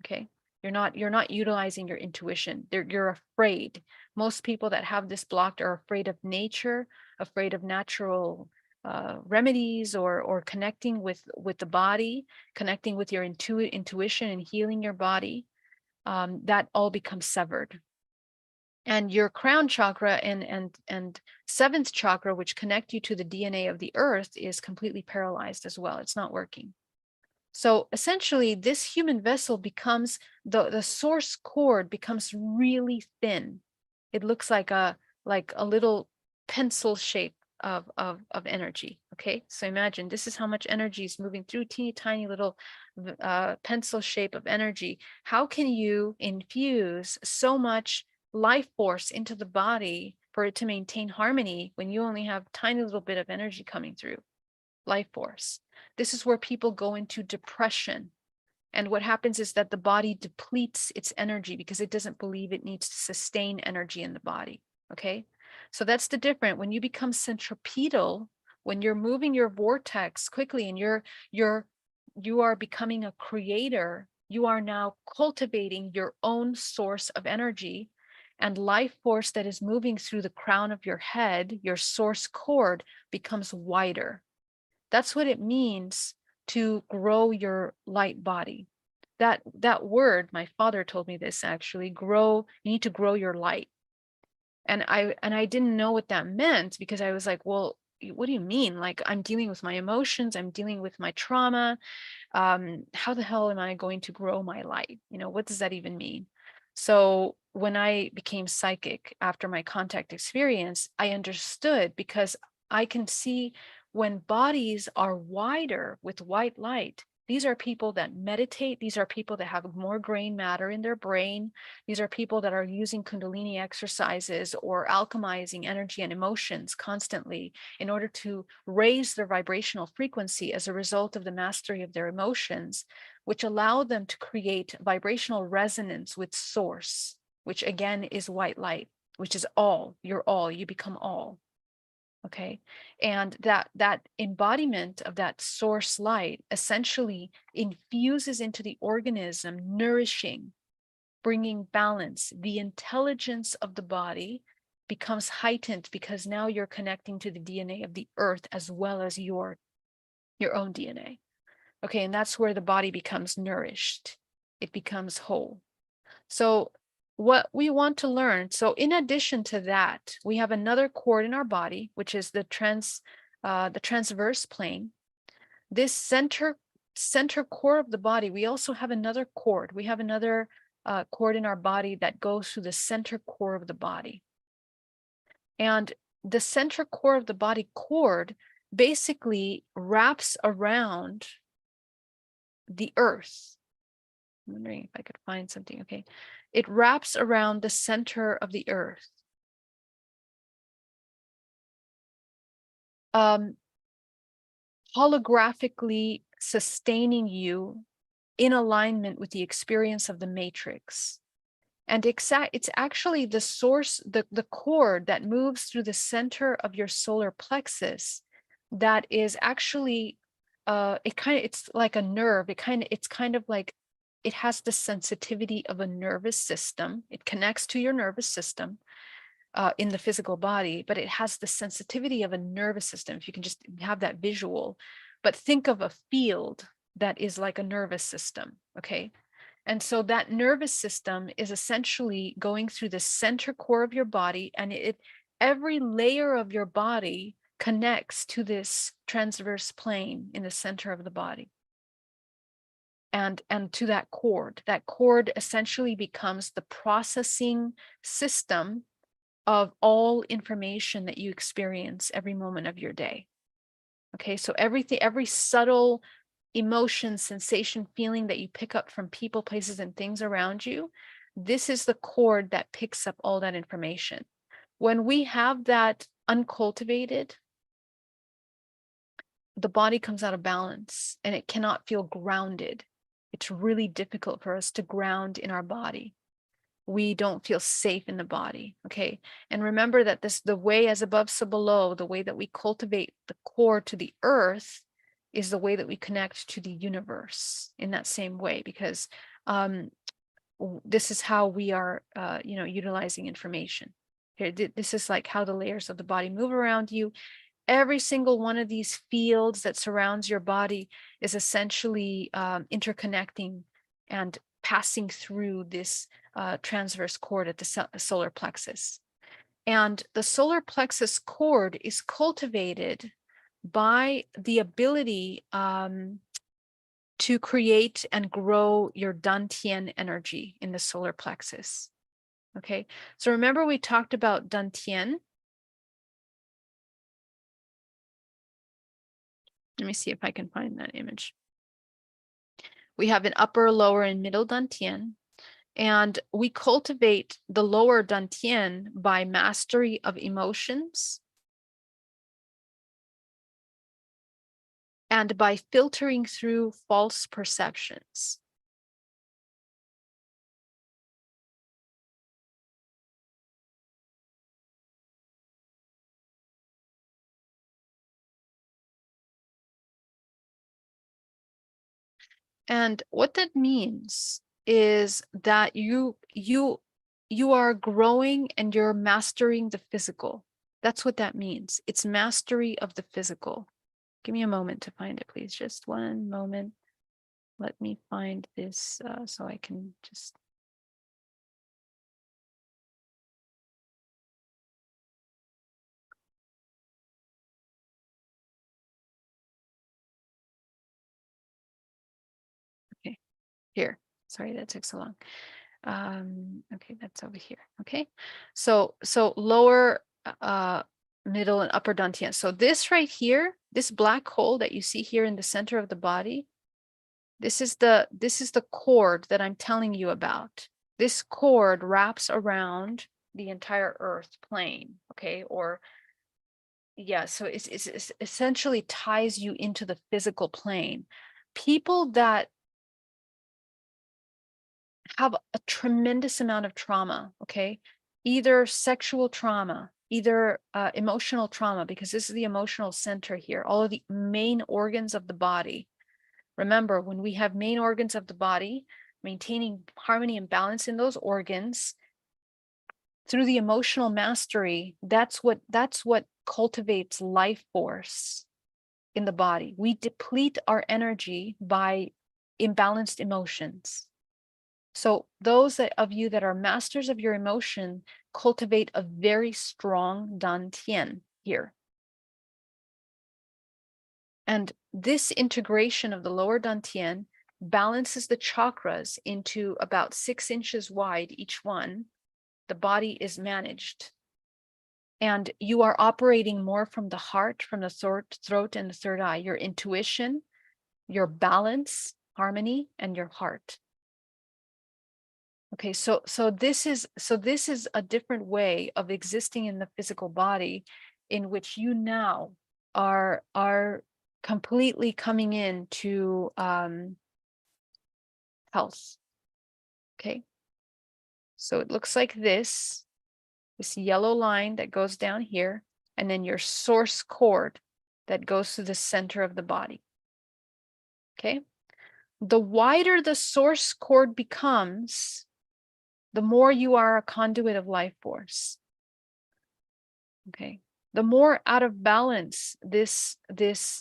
Okay, you're not utilizing your intuition. You're afraid. Most people that have this blocked are afraid of nature, afraid of natural remedies, or connecting with the body, connecting with your intuition and healing your body. That all becomes severed. And your crown chakra and seventh chakra, which connect you to the DNA of the earth, is completely paralyzed as well. It's not working. So essentially, this human vessel becomes, the source cord becomes really thin. It looks like a little pencil shape of energy. Okay, so imagine this is how much energy is moving through teeny tiny little pencil shape of energy. How can you infuse so much life force into the body for it to maintain harmony when you only have a tiny little bit of energy coming through? Life force. This is where people go into depression. And what happens is that the body depletes its energy because it doesn't believe it needs to sustain energy in the body. Okay, so that's the difference. When you become centripetal, when you're moving your vortex quickly and you are becoming a creator, you are now cultivating your own source of energy, and life force that is moving through the crown of your head, your source cord, becomes wider. That's what it means to grow your light body. That word, my father told me this actually, grow, you need to grow your light. And I didn't know what that meant, because I was like, well, what do you mean? Like, I'm dealing with my emotions, I'm dealing with my trauma. How the hell am I going to grow my light? You know, what does that even mean? So when I became psychic after my contact experience, I understood, because I can see when bodies are wider with white light, these are people that meditate. These are people that have more gray matter in their brain. These are people that are using Kundalini exercises or alchemizing energy and emotions constantly in order to raise their vibrational frequency as a result of the mastery of their emotions, which allow them to create vibrational resonance with source, which again is white light, which is all. You're all, you become all. Okay, and that embodiment of that source light essentially infuses into the organism, nourishing, bringing balance. The intelligence of the body becomes heightened because now you're connecting to the DNA of the earth as well as your own DNA. Okay, and that's where the body becomes nourished. It becomes whole. So what we want to learn, so in addition to that, we have another cord in our body, which is the transverse plane. This center core of the body, we also have another cord. We have another cord in our body that goes through the center core of the body. And the center core of the body cord basically wraps around the earth. I'm wondering if I could find something. Okay, it wraps around the center of the earth. Holographically sustaining you in alignment with the experience of the matrix. And it's actually the source, the cord that moves through the center of your solar plexus that is actually it's like a nerve. It's kind of like it has the sensitivity of a nervous system. It connects to your nervous system in the physical body, but it has the sensitivity of a nervous system, if you can just have that visual. But think of a field that is like a nervous system, okay? And so that nervous system is essentially going through the center core of your body, and every layer of your body connects to this transverse plane in the center of the body. And to that cord essentially becomes the processing system of all information that you experience every moment of your day. Okay, so every subtle emotion, sensation, feeling that you pick up from people, places, and things around you, this is the cord that picks up all that information. When we have that uncultivated, the body comes out of balance and it cannot feel grounded. It's really difficult for us to ground in our body. We don't feel safe in the body, okay? And remember that the way as above, so below, the way that we cultivate the core to the earth is the way that we connect to the universe in that same way, because this is how we are, utilizing information. Here, this is like how the layers of the body move around you. Every single one of these fields that surrounds your body is essentially interconnecting and passing through this transverse cord at the solar plexus. And the solar plexus cord is cultivated by the ability to create and grow your dantian energy in the solar plexus. Okay, so remember we talked about dantian. Let me see if I can find that image. We have an upper, lower, and middle dantian, and we cultivate the lower dantian by mastery of emotions and by filtering through false perceptions. And what that means is that you are growing and you're mastering the physical. That's what that means. It's mastery of the physical. Give me a moment to find it, please. Just one moment. Let me find this so I can just. Okay, here. Sorry, that took so long. Okay, that's over here. Okay, so lower, middle, and upper dantian. So this right here, this black hole that you see here in the center of the body, this is the cord that I'm telling you about. This cord wraps around the entire earth plane, okay? Or yeah, so it's essentially ties you into the physical plane. People that have a tremendous amount of trauma, okay? Either sexual trauma, either emotional trauma, because this is the emotional center here, all of the main organs of the body. Remember, when we have main organs of the body, maintaining harmony and balance in those organs through the emotional mastery, that's what cultivates life force in the body. We deplete our energy by imbalanced emotions. So those of you that are masters of your emotion cultivate a very strong dantian here. And this integration of the lower dantian balances the chakras into about 6 inches wide each one. The body is managed. And you are operating more from the heart, from the throat and the third eye, your intuition, your balance, harmony, and your heart. Okay, so this is a different way of existing in the physical body, in which you now are completely coming in to health. Okay. So it looks like this yellow line that goes down here, and then your source cord that goes to the center of the body. Okay. The wider the source cord becomes, the more you are a conduit of life force. Okay. The more out of balance this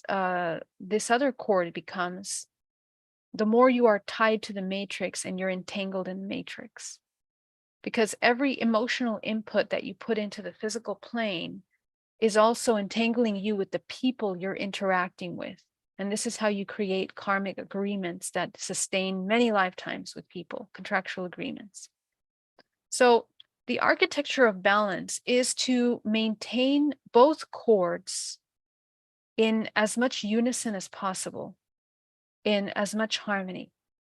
other cord becomes, the more you are tied to the matrix and you're entangled in the matrix. Because every emotional input that you put into the physical plane is also entangling you with the people you're interacting with. And this is how you create karmic agreements that sustain many lifetimes with people, contractual agreements. So the architecture of balance is to maintain both chords in as much unison as possible, in as much harmony.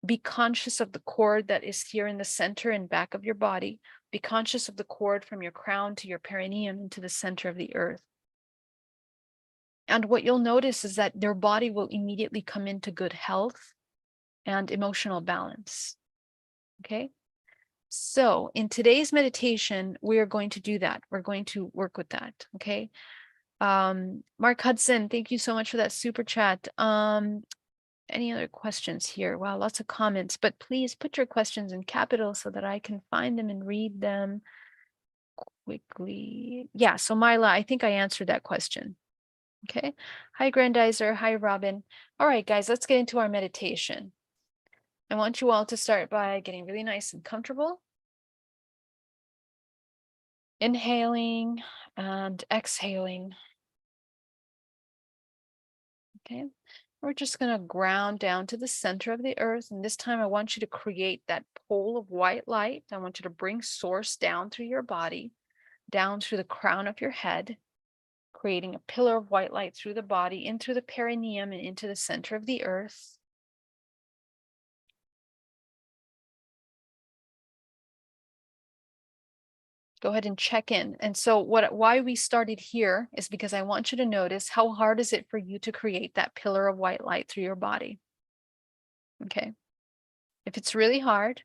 Be conscious of the cord that is here in the center and back of your body. Be conscious of the cord from your crown to your perineum into the center of the earth. And what you'll notice is that their body will immediately come into good health and emotional balance. Okay? So in today's meditation, we are going to do that. We're going to work with that. Okay? Mark Hudson, thank you so much for that super chat. Any other questions here? Wow, lots of comments, but please put your questions in capital so that I can find them and read them quickly. Yeah, so Myla, I think I answered that question. Okay. Hi, Grandizer. Hi, Robin. All right, guys, let's get into our meditation. I want you all to start by getting really nice and comfortable. Inhaling and exhaling. Okay. We're just going to ground down to the center of the earth. And this time I want you to create that pole of white light. I want you to bring source down through your body, down through the crown of your head, creating a pillar of white light through the body, in through the perineum and into the center of the earth. Go ahead and check in. And so why we started here is because I want you to notice how hard is it for you to create that pillar of white light through your body. Okay. If it's really hard,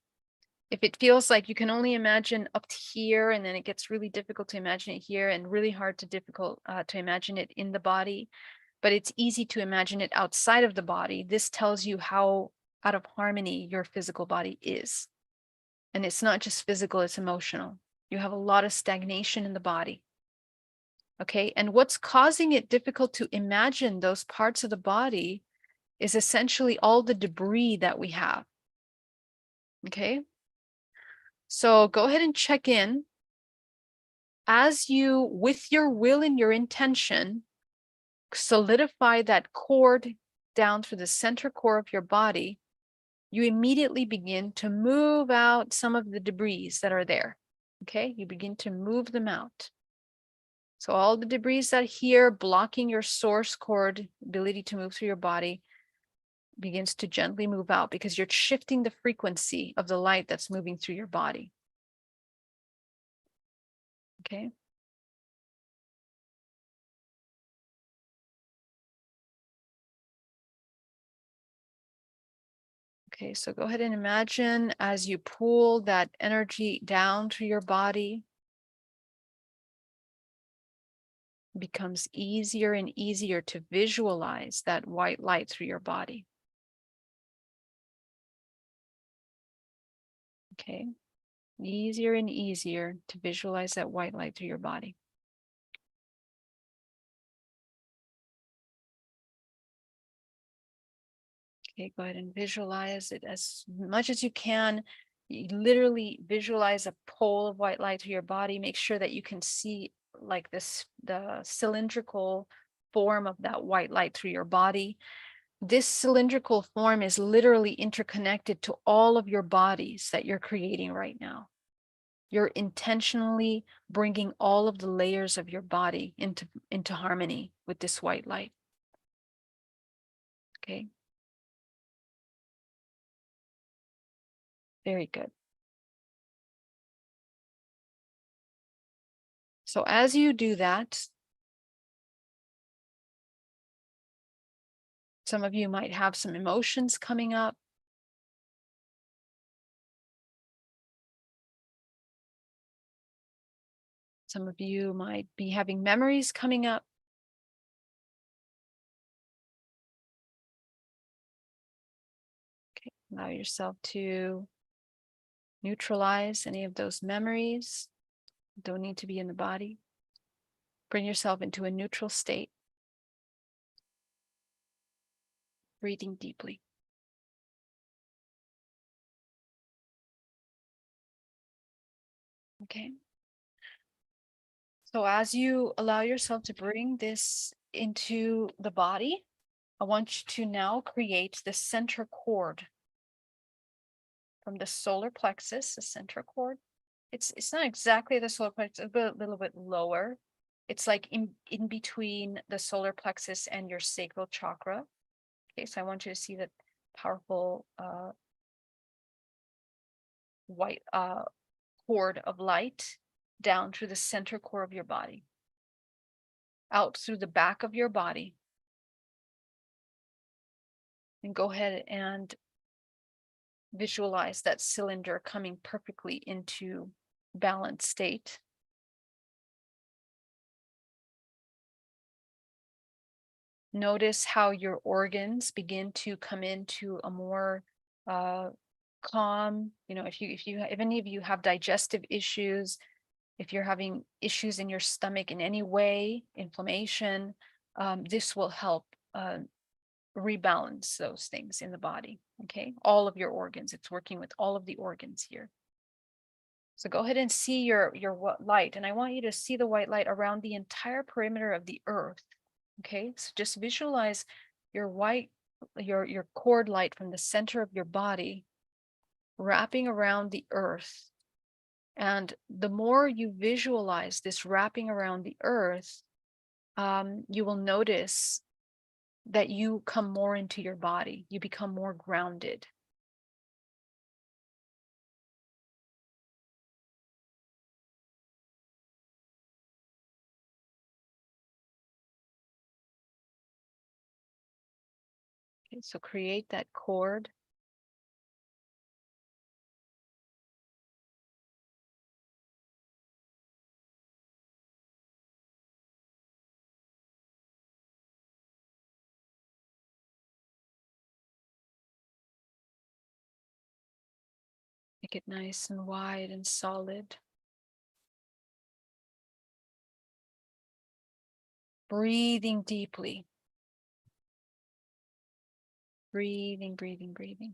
if it feels like you can only imagine up to here, and then it gets really difficult to imagine it here and really hard to imagine it in the body, but it's easy to imagine it outside of the body, this tells you how out of harmony your physical body is. And it's not just physical, it's emotional. You have a lot of stagnation in the body. Okay, and what's causing it difficult to imagine those parts of the body is essentially all the debris that we have. Okay, so go ahead and check in. As you, with your will and your intention, solidify that cord down through the center core of your body, you immediately begin to move out some of the debris that are there. Okay, you begin to move them out. So all the debris that are here blocking your source cord ability to move through your body begins to gently move out because you're shifting the frequency of the light that's moving through your body. Okay. Okay, so go ahead and imagine as you pull that energy down through your body, it becomes easier and easier to visualize that white light through your body. Okay, easier and easier to visualize that white light through your body. Okay, go ahead and visualize it as much as you can. You literally visualize a pole of white light through your body. Make sure that you can see like this, the cylindrical form of that white light through your body. This cylindrical form is literally interconnected to all of your bodies that you're creating right now. You're intentionally bringing all of the layers of your body into harmony with this white light. Okay. Very good. So as you do that, Some of you might have some emotions coming up. Some of you might be having memories coming up. Okay, allow yourself to neutralize any of those memories. Don't need to be in the body. Bring yourself into a neutral state. Breathing deeply. Okay. So as you allow yourself to bring this into the body, I want you to now create the center cord from the solar plexus, the center cord. It's not exactly the solar plexus, it's a little bit lower. It's like in between the solar plexus and your sacral chakra. Okay, so I want you to see that powerful white cord of light down through the center core of your body, out through the back of your body. And go ahead and visualize that cylinder coming perfectly into balanced state. Notice how your organs begin to come into a more calm. If any of you have digestive issues, if you're having issues in your stomach in any way, inflammation, this will help rebalance those things in the body. Okay, all of your organs. It's working with all of the organs here. So go ahead and see your light, and I want you to see the white light around the entire perimeter of the earth. Okay, so just visualize your your cord light from the center of your body wrapping around the earth. And the more you visualize this wrapping around the earth, you will notice that you come more into your body. You become more grounded. Okay, so create that cord. Make it nice and wide and solid. Breathing deeply. Breathing, breathing, breathing.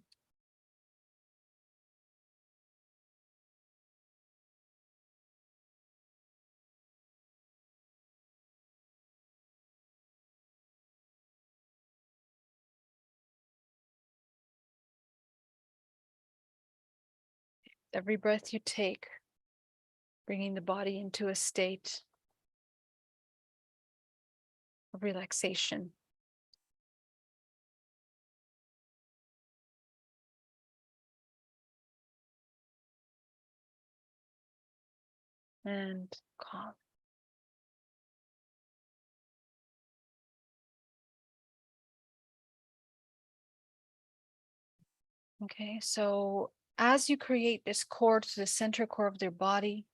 Every breath you take, bringing the body into a state of relaxation. And calm. Okay, so as you create this cord to the center core of their body,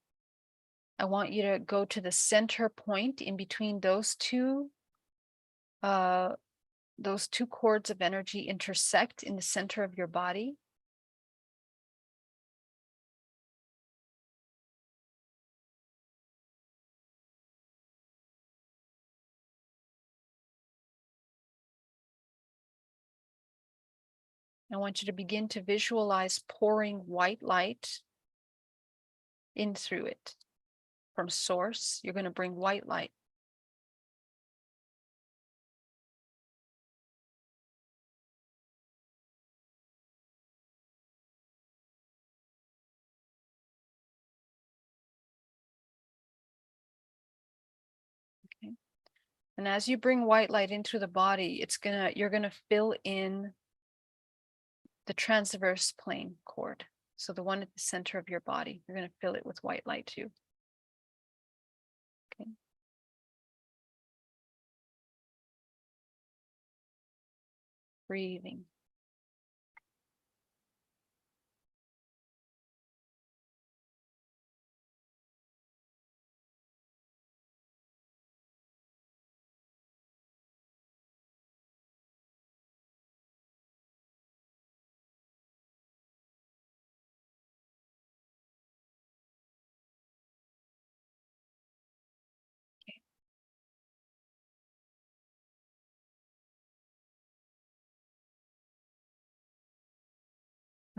I want you to go to the center point in between those two cords of energy intersect in the center of your body. I want you to begin to visualize pouring white light in through it. From source, you're going to bring white light. Okay. And as you bring white light into the body, you're gonna fill in the transverse plane cord. So the one at the center of your body, you're gonna fill it with white light too. Okay. breathing.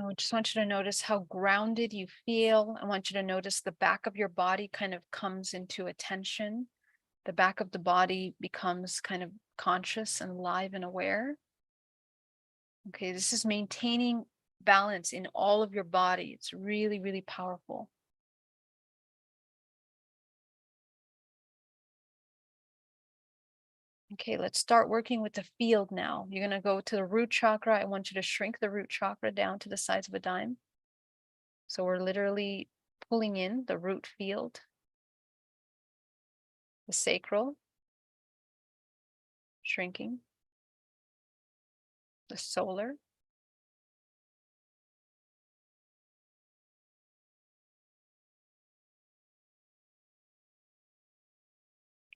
I just want you to notice how grounded you feel. I want you to notice the back of your body kind of comes into attention. The back of the body becomes kind of conscious and alive and aware. Okay, this is maintaining balance in all of your body. It's really, really powerful. Okay, let's start working with the field now. You're going to go to the root chakra. I want you to shrink the root chakra down to the size of a dime. So we're literally pulling in the root field, the sacral, shrinking, the solar,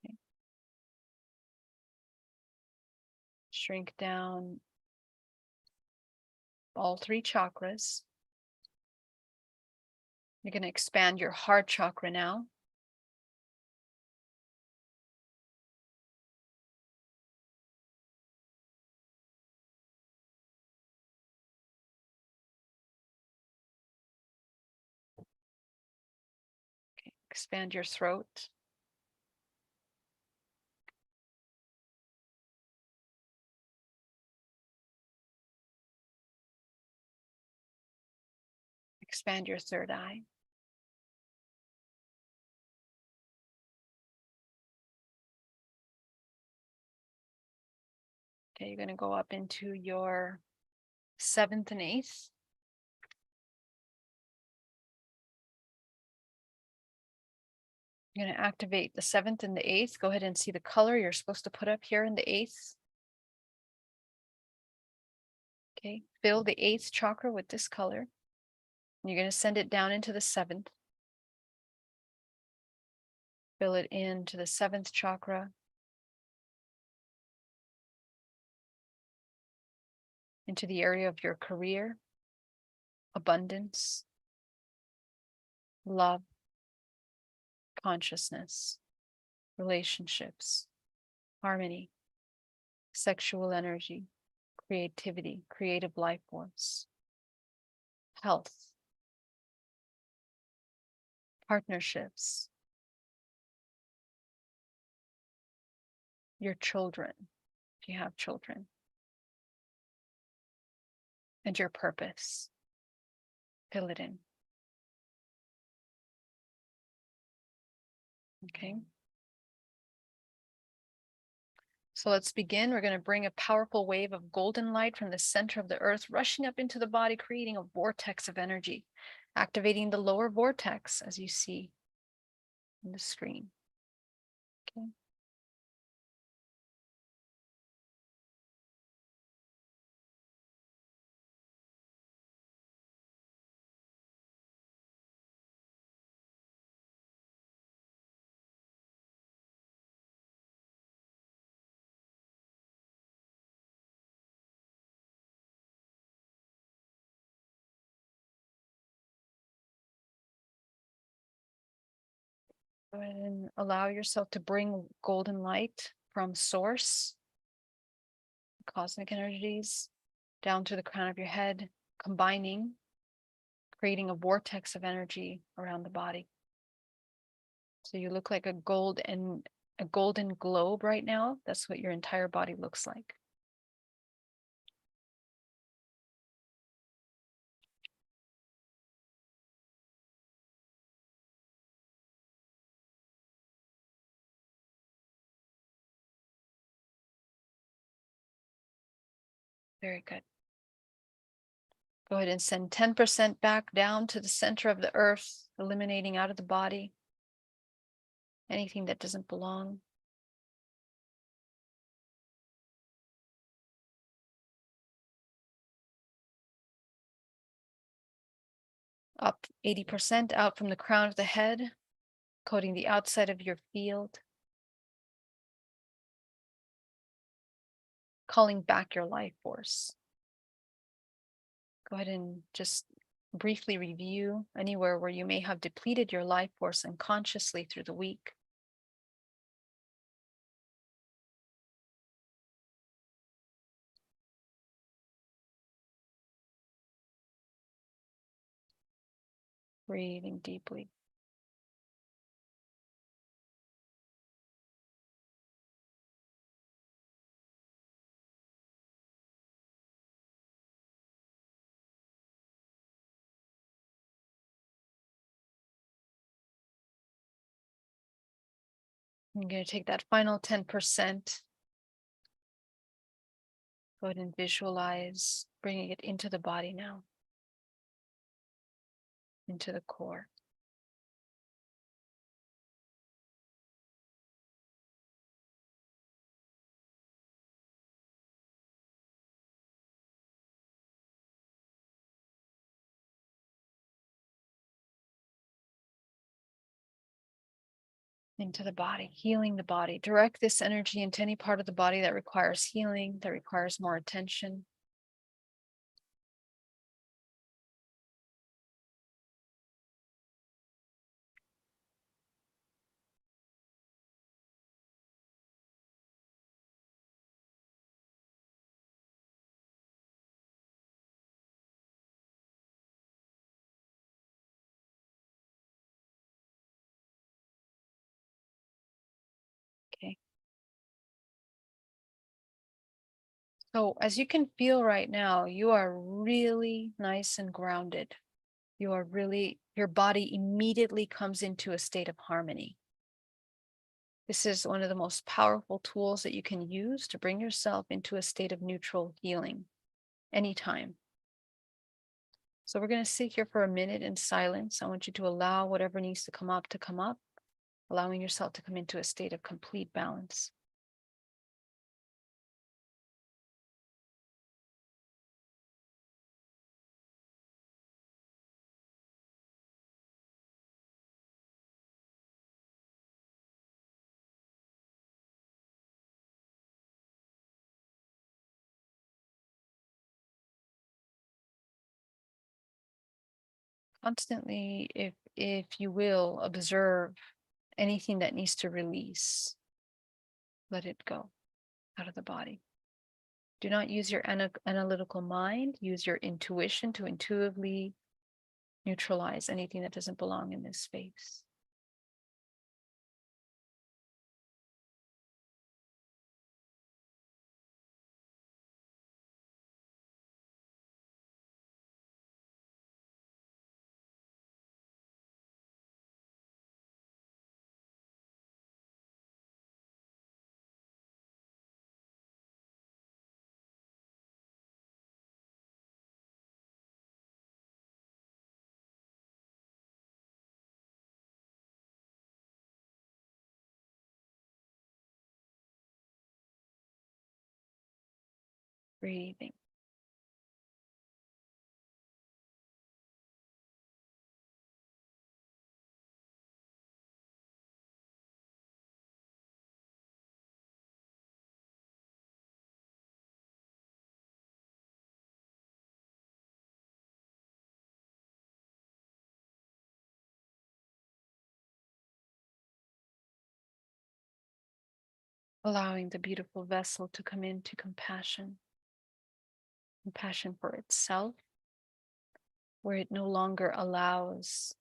okay. Shrink down all three chakras. You're going to expand your heart chakra now. Okay. Expand your throat. Expand your third eye. Okay, you're going to go up into your seventh and eighth. You're going to activate the seventh and the eighth. Go ahead and see the color you're supposed to put up here in the eighth. Okay, fill the eighth chakra with this color. You're going to send it down into the seventh. Fill it into the seventh chakra. Into the area of your career, abundance, love, consciousness, relationships, harmony, sexual energy, creativity, creative life force, health, partnerships, your children, if you have children, and your purpose. Fill it in. Okay. So let's begin. We're going to bring a powerful wave of golden light from the center of the earth, rushing up into the body, creating a vortex of energy, activating the lower vortex as you see on the screen. Okay. Go ahead and allow yourself to bring golden light from source, cosmic energies, down to the crown of your head, combining, creating a vortex of energy around the body. So you look like a golden globe right now. That's what your entire body looks like. Very good. Go ahead and send 10% back down to the center of the earth, eliminating out of the body anything that doesn't belong. Up 80% out from the crown of the head, coating the outside of your field, calling back your life force. Go ahead and just briefly review anywhere where you may have depleted your life force unconsciously through the week. Breathing deeply. I'm going to take that final 10%. Go ahead and visualize bringing it into the body now, into the core. Into the body, healing the body. Direct this energy into any part of the body that requires healing, that requires more attention. Okay. So as you can feel right now, you are really nice and grounded. You are really, your body immediately comes into a state of harmony. This is one of the most powerful tools that you can use to bring yourself into a state of neutral healing anytime. So we're going to sit here for a minute in silence. I want you to allow whatever needs to come up, allowing yourself to come into a state of complete balance. Constantly, if you will, observe anything that needs to release. Let it go out of the body. Do not use your analytical mind. Use your intuition to intuitively neutralize anything that doesn't belong in this space. Breathing. Allowing the beautiful vessel to come into compassion. Compassion for itself, where it no longer allows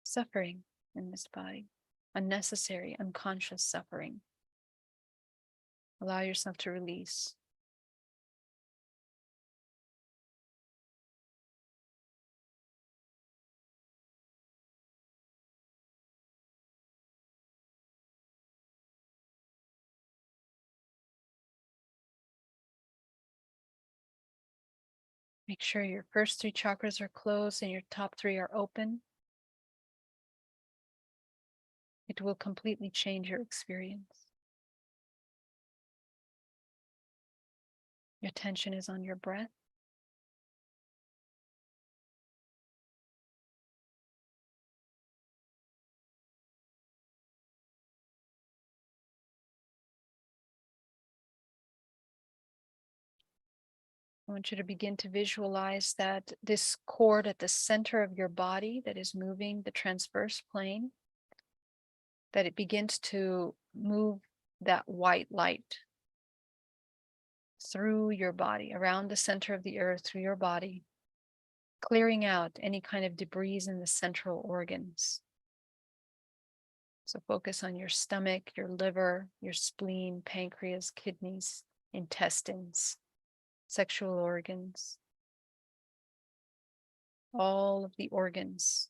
suffering in this body, unnecessary, unconscious suffering. Allow yourself to release. Make sure your first 3 chakras are closed and your top 3 are open. It will completely change your experience. Your attention is on your breath. I want you to begin to visualize that this cord at the center of your body that is moving the transverse plane, that it begins to move that white light through your body, around the center of the earth, through your body, clearing out any kind of debris in the central organs. So focus on your stomach, your liver, your spleen, pancreas, kidneys, intestines, sexual organs, all of the organs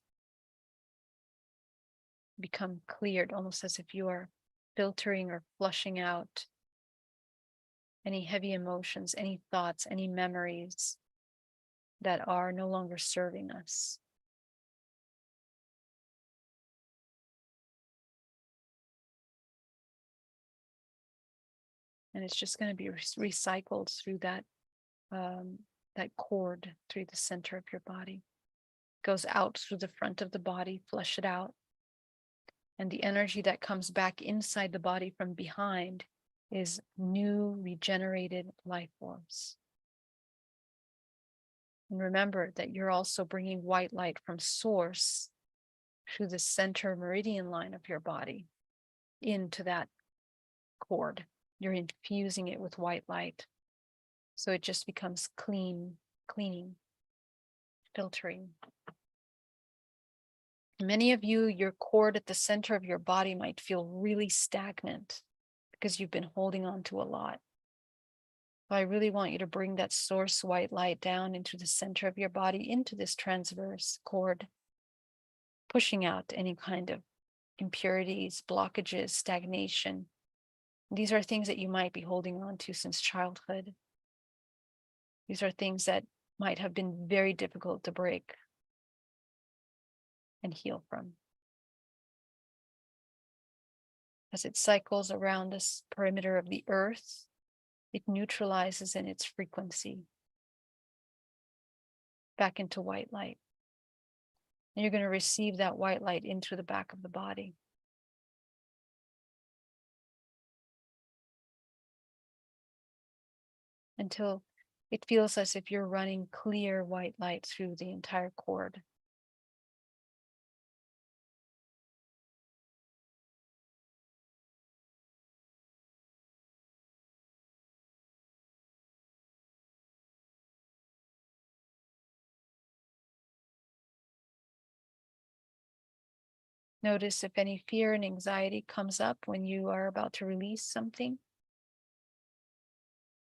become cleared, almost as if you are filtering or flushing out any heavy emotions, any thoughts, any memories that are no longer serving us. And it's just going to be recycled through that cord through the center of your body. Goes out through the front of the body, flush it out. And the energy that comes back inside the body from behind is new, regenerated life force. And remember that you're also bringing white light from source through the center meridian line of your body into that cord. You're infusing it with white light. So it just becomes cleaning, filtering. Many of you, your cord at the center of your body might feel really stagnant because you've been holding on to a lot. So I really want you to bring that source white light down into the center of your body, into this transverse cord, pushing out any kind of impurities, blockages, stagnation. These are things that you might be holding on to since childhood. These are things that might have been very difficult to break and heal from. As it cycles around this perimeter of the earth, it neutralizes in its frequency back into white light. And you're going to receive that white light into the back of the body. Until it feels as if you're running clear white light through the entire cord. Notice if any fear and anxiety comes up when you are about to release something.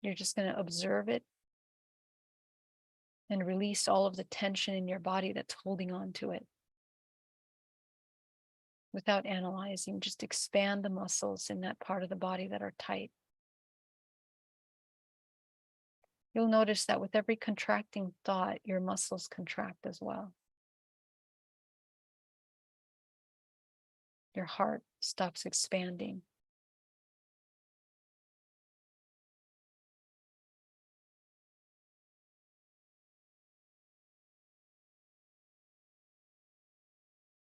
You're just going to observe it and release all of the tension in your body that's holding on to it. Without analyzing, just expand the muscles in that part of the body that are tight. You'll notice that with every contracting thought, your muscles contract as well. Your heart stops expanding.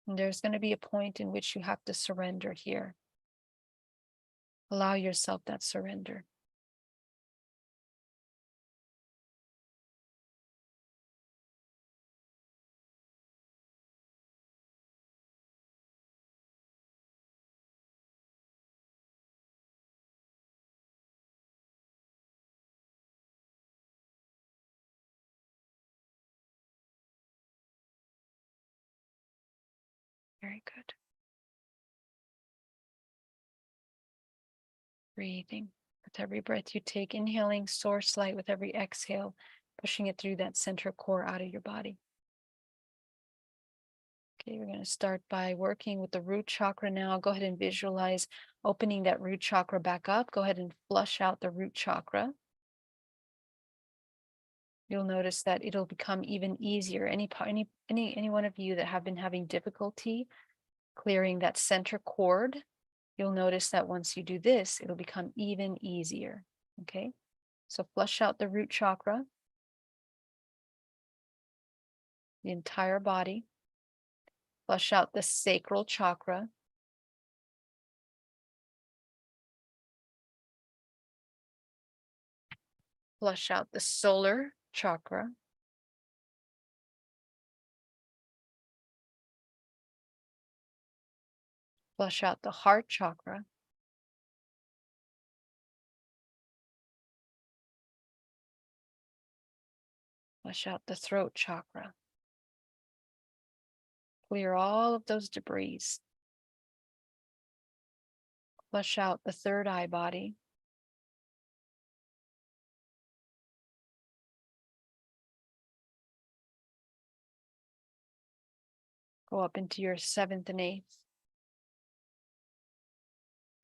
And there's going to be a point in which you have to surrender here. Allow yourself that surrender. Very good. Breathing. With every breath you take, inhaling source light with every exhale, pushing it through that center core out of your body. Okay, we're going to start by working with the root chakra now. Go ahead and visualize opening that root chakra back up. Go ahead and flush out the root chakra. You'll notice that it'll become even easier. Any one of you that have been having difficulty clearing that center cord, you'll notice that once you do this, it'll become even easier. Okay, so flush out the root chakra, the entire body. Flush out the sacral chakra. Flush out the solar chakra. Flush out the heart chakra. Flush out the throat chakra. Clear all of those debris. Flush out the third eye body. Go up into your seventh and eighth.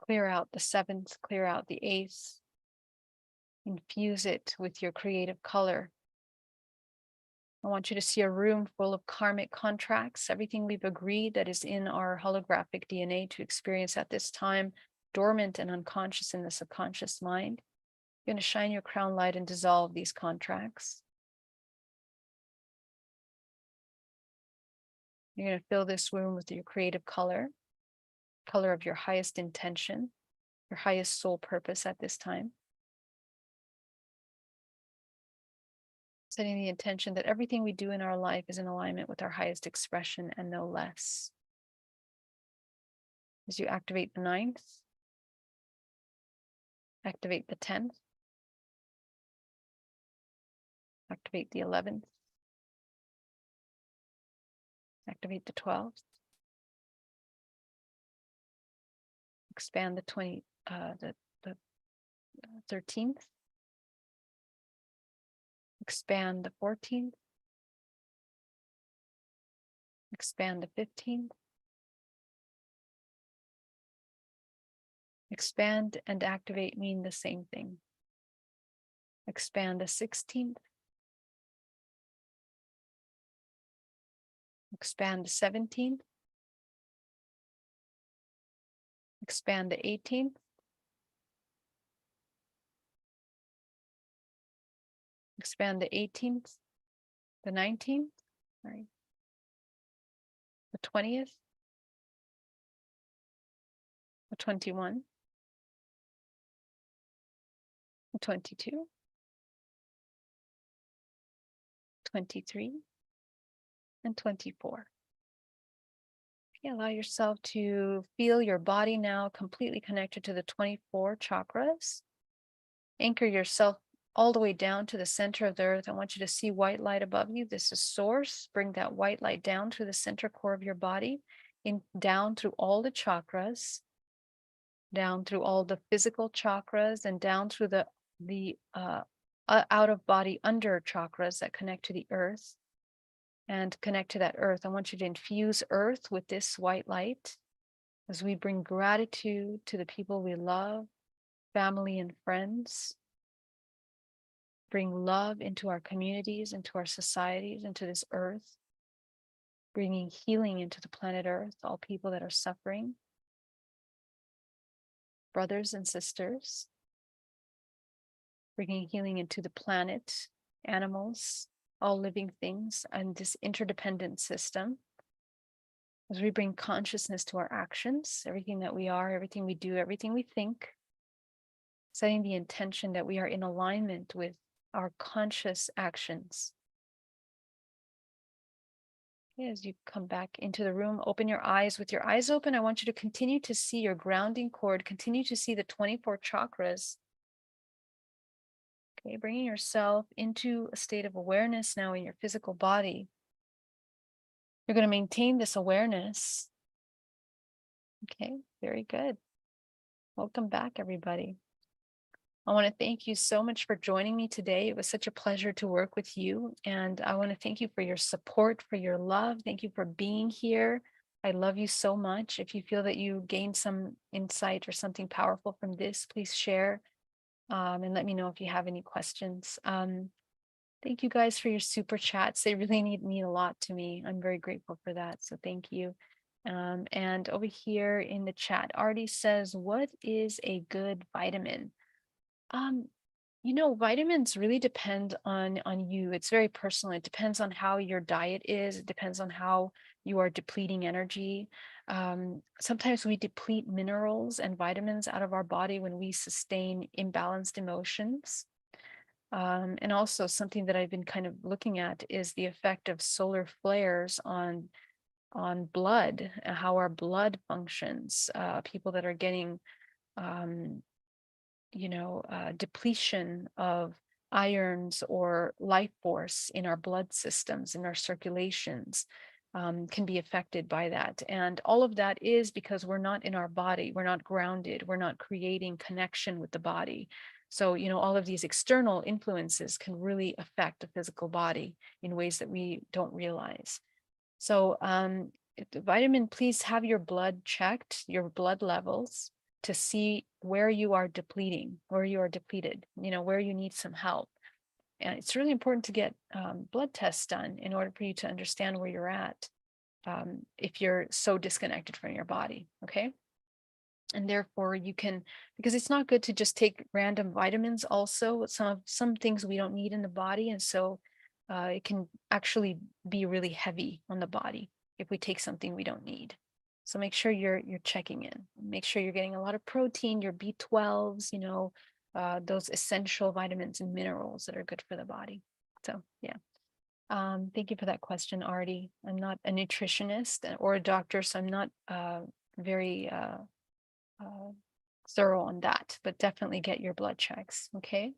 Clear out the seventh, clear out the eighth. Infuse it with your creative color. I want you to see a room full of karmic contracts, everything we've agreed that is in our holographic DNA to experience at this time, dormant and unconscious in the subconscious mind. You're going to shine your crown light and dissolve these contracts. You're going to fill this room with your creative color, color of your highest intention, your highest soul purpose at this time. Setting the intention that everything we do in our life is in alignment with our highest expression and no less. As you activate the 9th, activate the 10th, activate the 11th, activate the 12th, expand the 13th, expand the 14th, expand the 15th, expand and activate mean the same thing. Expand the 16th, expand the 17th, expand the 18th, expand the 18th, the 19th, sorry, the 20th, the 21, the 22, 23, and 24. Okay, allow yourself to feel your body now completely connected to the 24 chakras. Anchor yourself all the way down to the center of the earth. I want you to see white light above you. This is source. Bring that white light down through the center core of your body, down through all the chakras, down through all the physical chakras, and down through the out of body under chakras that connect to the earth and connect to that earth. I want you to infuse earth with this white light as we bring gratitude to the people we love, family and friends. Bring love into our communities, into our societies, into this earth, bringing healing into the planet Earth, all people that are suffering, brothers and sisters, bringing healing into the planet, animals, all living things, and this interdependent system. As we bring consciousness to our actions, everything that we are, everything we do, everything we think, setting the intention that we are in alignment with our conscious actions. Okay, as you come back into the room, open your eyes. With your eyes open, I want you to continue to see your grounding cord, continue to see the 24 chakras. Okay, bringing yourself into a state of awareness now in your physical body. You're going to maintain this awareness. Okay, very good. Welcome back, everybody. I want to thank you so much for joining me today. It was such a pleasure to work with you. And I want to thank you for your support, for your love. Thank you for being here. I love you so much. If you feel that you gained some insight or something powerful from this, please share and let me know if you have any questions. Thank you guys for your super chats. They really mean a lot to me. I'm very grateful for that. So thank you. And over here in the chat, Artie says, what is a good vitamin? You know, vitamins really depend on you. It's very personal. It depends on how your diet is. It depends on how you are depleting energy. Sometimes we deplete minerals and vitamins out of our body when we sustain imbalanced emotions. And also something that I've been kind of looking at is the effect of solar flares on blood, how our blood functions. People that are getting um, depletion of irons or life force in our blood systems, in our circulations, can be affected by that. And all of that is because we're not in our body, we're not grounded, we're not creating connection with the body. So, all of these external influences can really affect the physical body in ways that we don't realize. So, vitamin, please have your blood checked, your blood levels, to see where you are depleting, where you are depleted, where you need some help. And it's really important to get blood tests done in order for you to understand where you're at, if you're so disconnected from your body. Okay. And therefore you can, because it's not good to just take random vitamins also. Some things we don't need in the body. And so it can actually be really heavy on the body if we take something we don't need. So make sure you're checking in. Make sure you're getting a lot of protein, your B12s, those essential vitamins and minerals that are good for the body. So yeah. Thank you for that question, Artie. I'm not a nutritionist or a doctor, so I'm not very thorough on that, but definitely get your blood checks. Okay.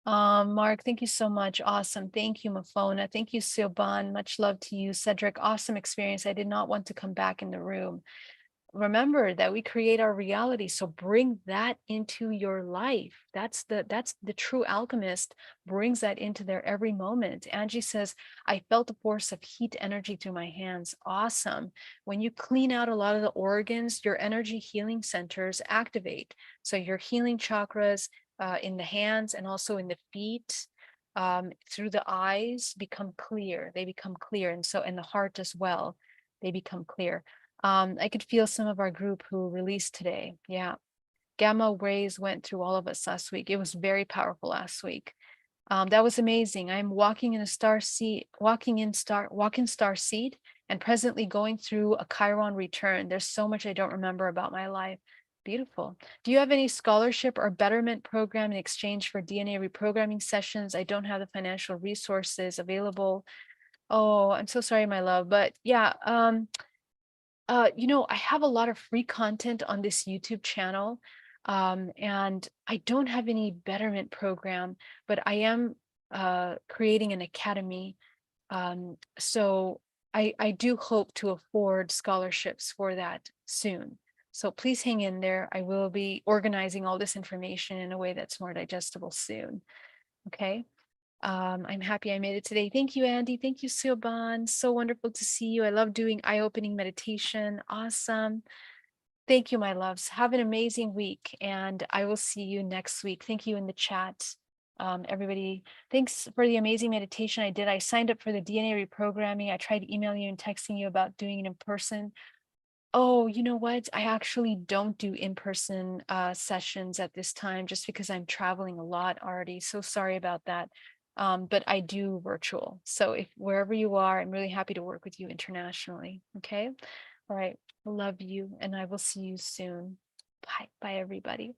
Mark, thank you so much. Awesome. Thank you, Mafona. Thank you, Silban. Much love to you. Cedric, awesome experience. I did not want to come back in the room. Remember that we create our reality, so bring that into your life. That's the true alchemist, brings that into their every moment. Angie says, I felt a force of heat energy through my hands. Awesome. When you clean out a lot of the organs, your energy healing centers activate. So your healing chakras in the hands and also in the feet, through the eyes, become clear. They become clear. And so in the heart as well, they become clear. I could feel some of our group who released today. Yeah. Gamma rays went through all of us last week. It was very powerful last week. That was amazing. I'm walking in star seed and presently going through a Chiron return. There's so much I don't remember about my life. Beautiful. Do you have any scholarship or betterment program in exchange for DNA reprogramming sessions? I don't have the financial resources available. Oh, I'm so sorry, my love. But yeah, I have a lot of free content on this YouTube channel, and I don't have any betterment program, but I am creating an academy. So I do hope to afford scholarships for that soon. So please hang in there. I will be organizing all this information in a way that's more digestible soon. Okay. I'm happy I made it today. Thank you, Andy. Thank you, Silban. So wonderful to see you. I love doing eye-opening meditation. Awesome. Thank you, my loves. Have an amazing week, and I will see you next week. Thank you in the chat. Everybody, thanks for the amazing meditation I did. I signed up for the DNA reprogramming. I tried emailing you and texting you about doing it in person. Oh, you know what? I actually don't do in-person sessions at this time just because I'm traveling a lot already. So sorry about that. But I do virtual. So if wherever you are, I'm really happy to work with you internationally. Okay. All right. Love you. And I will see you soon. Bye. Bye, everybody.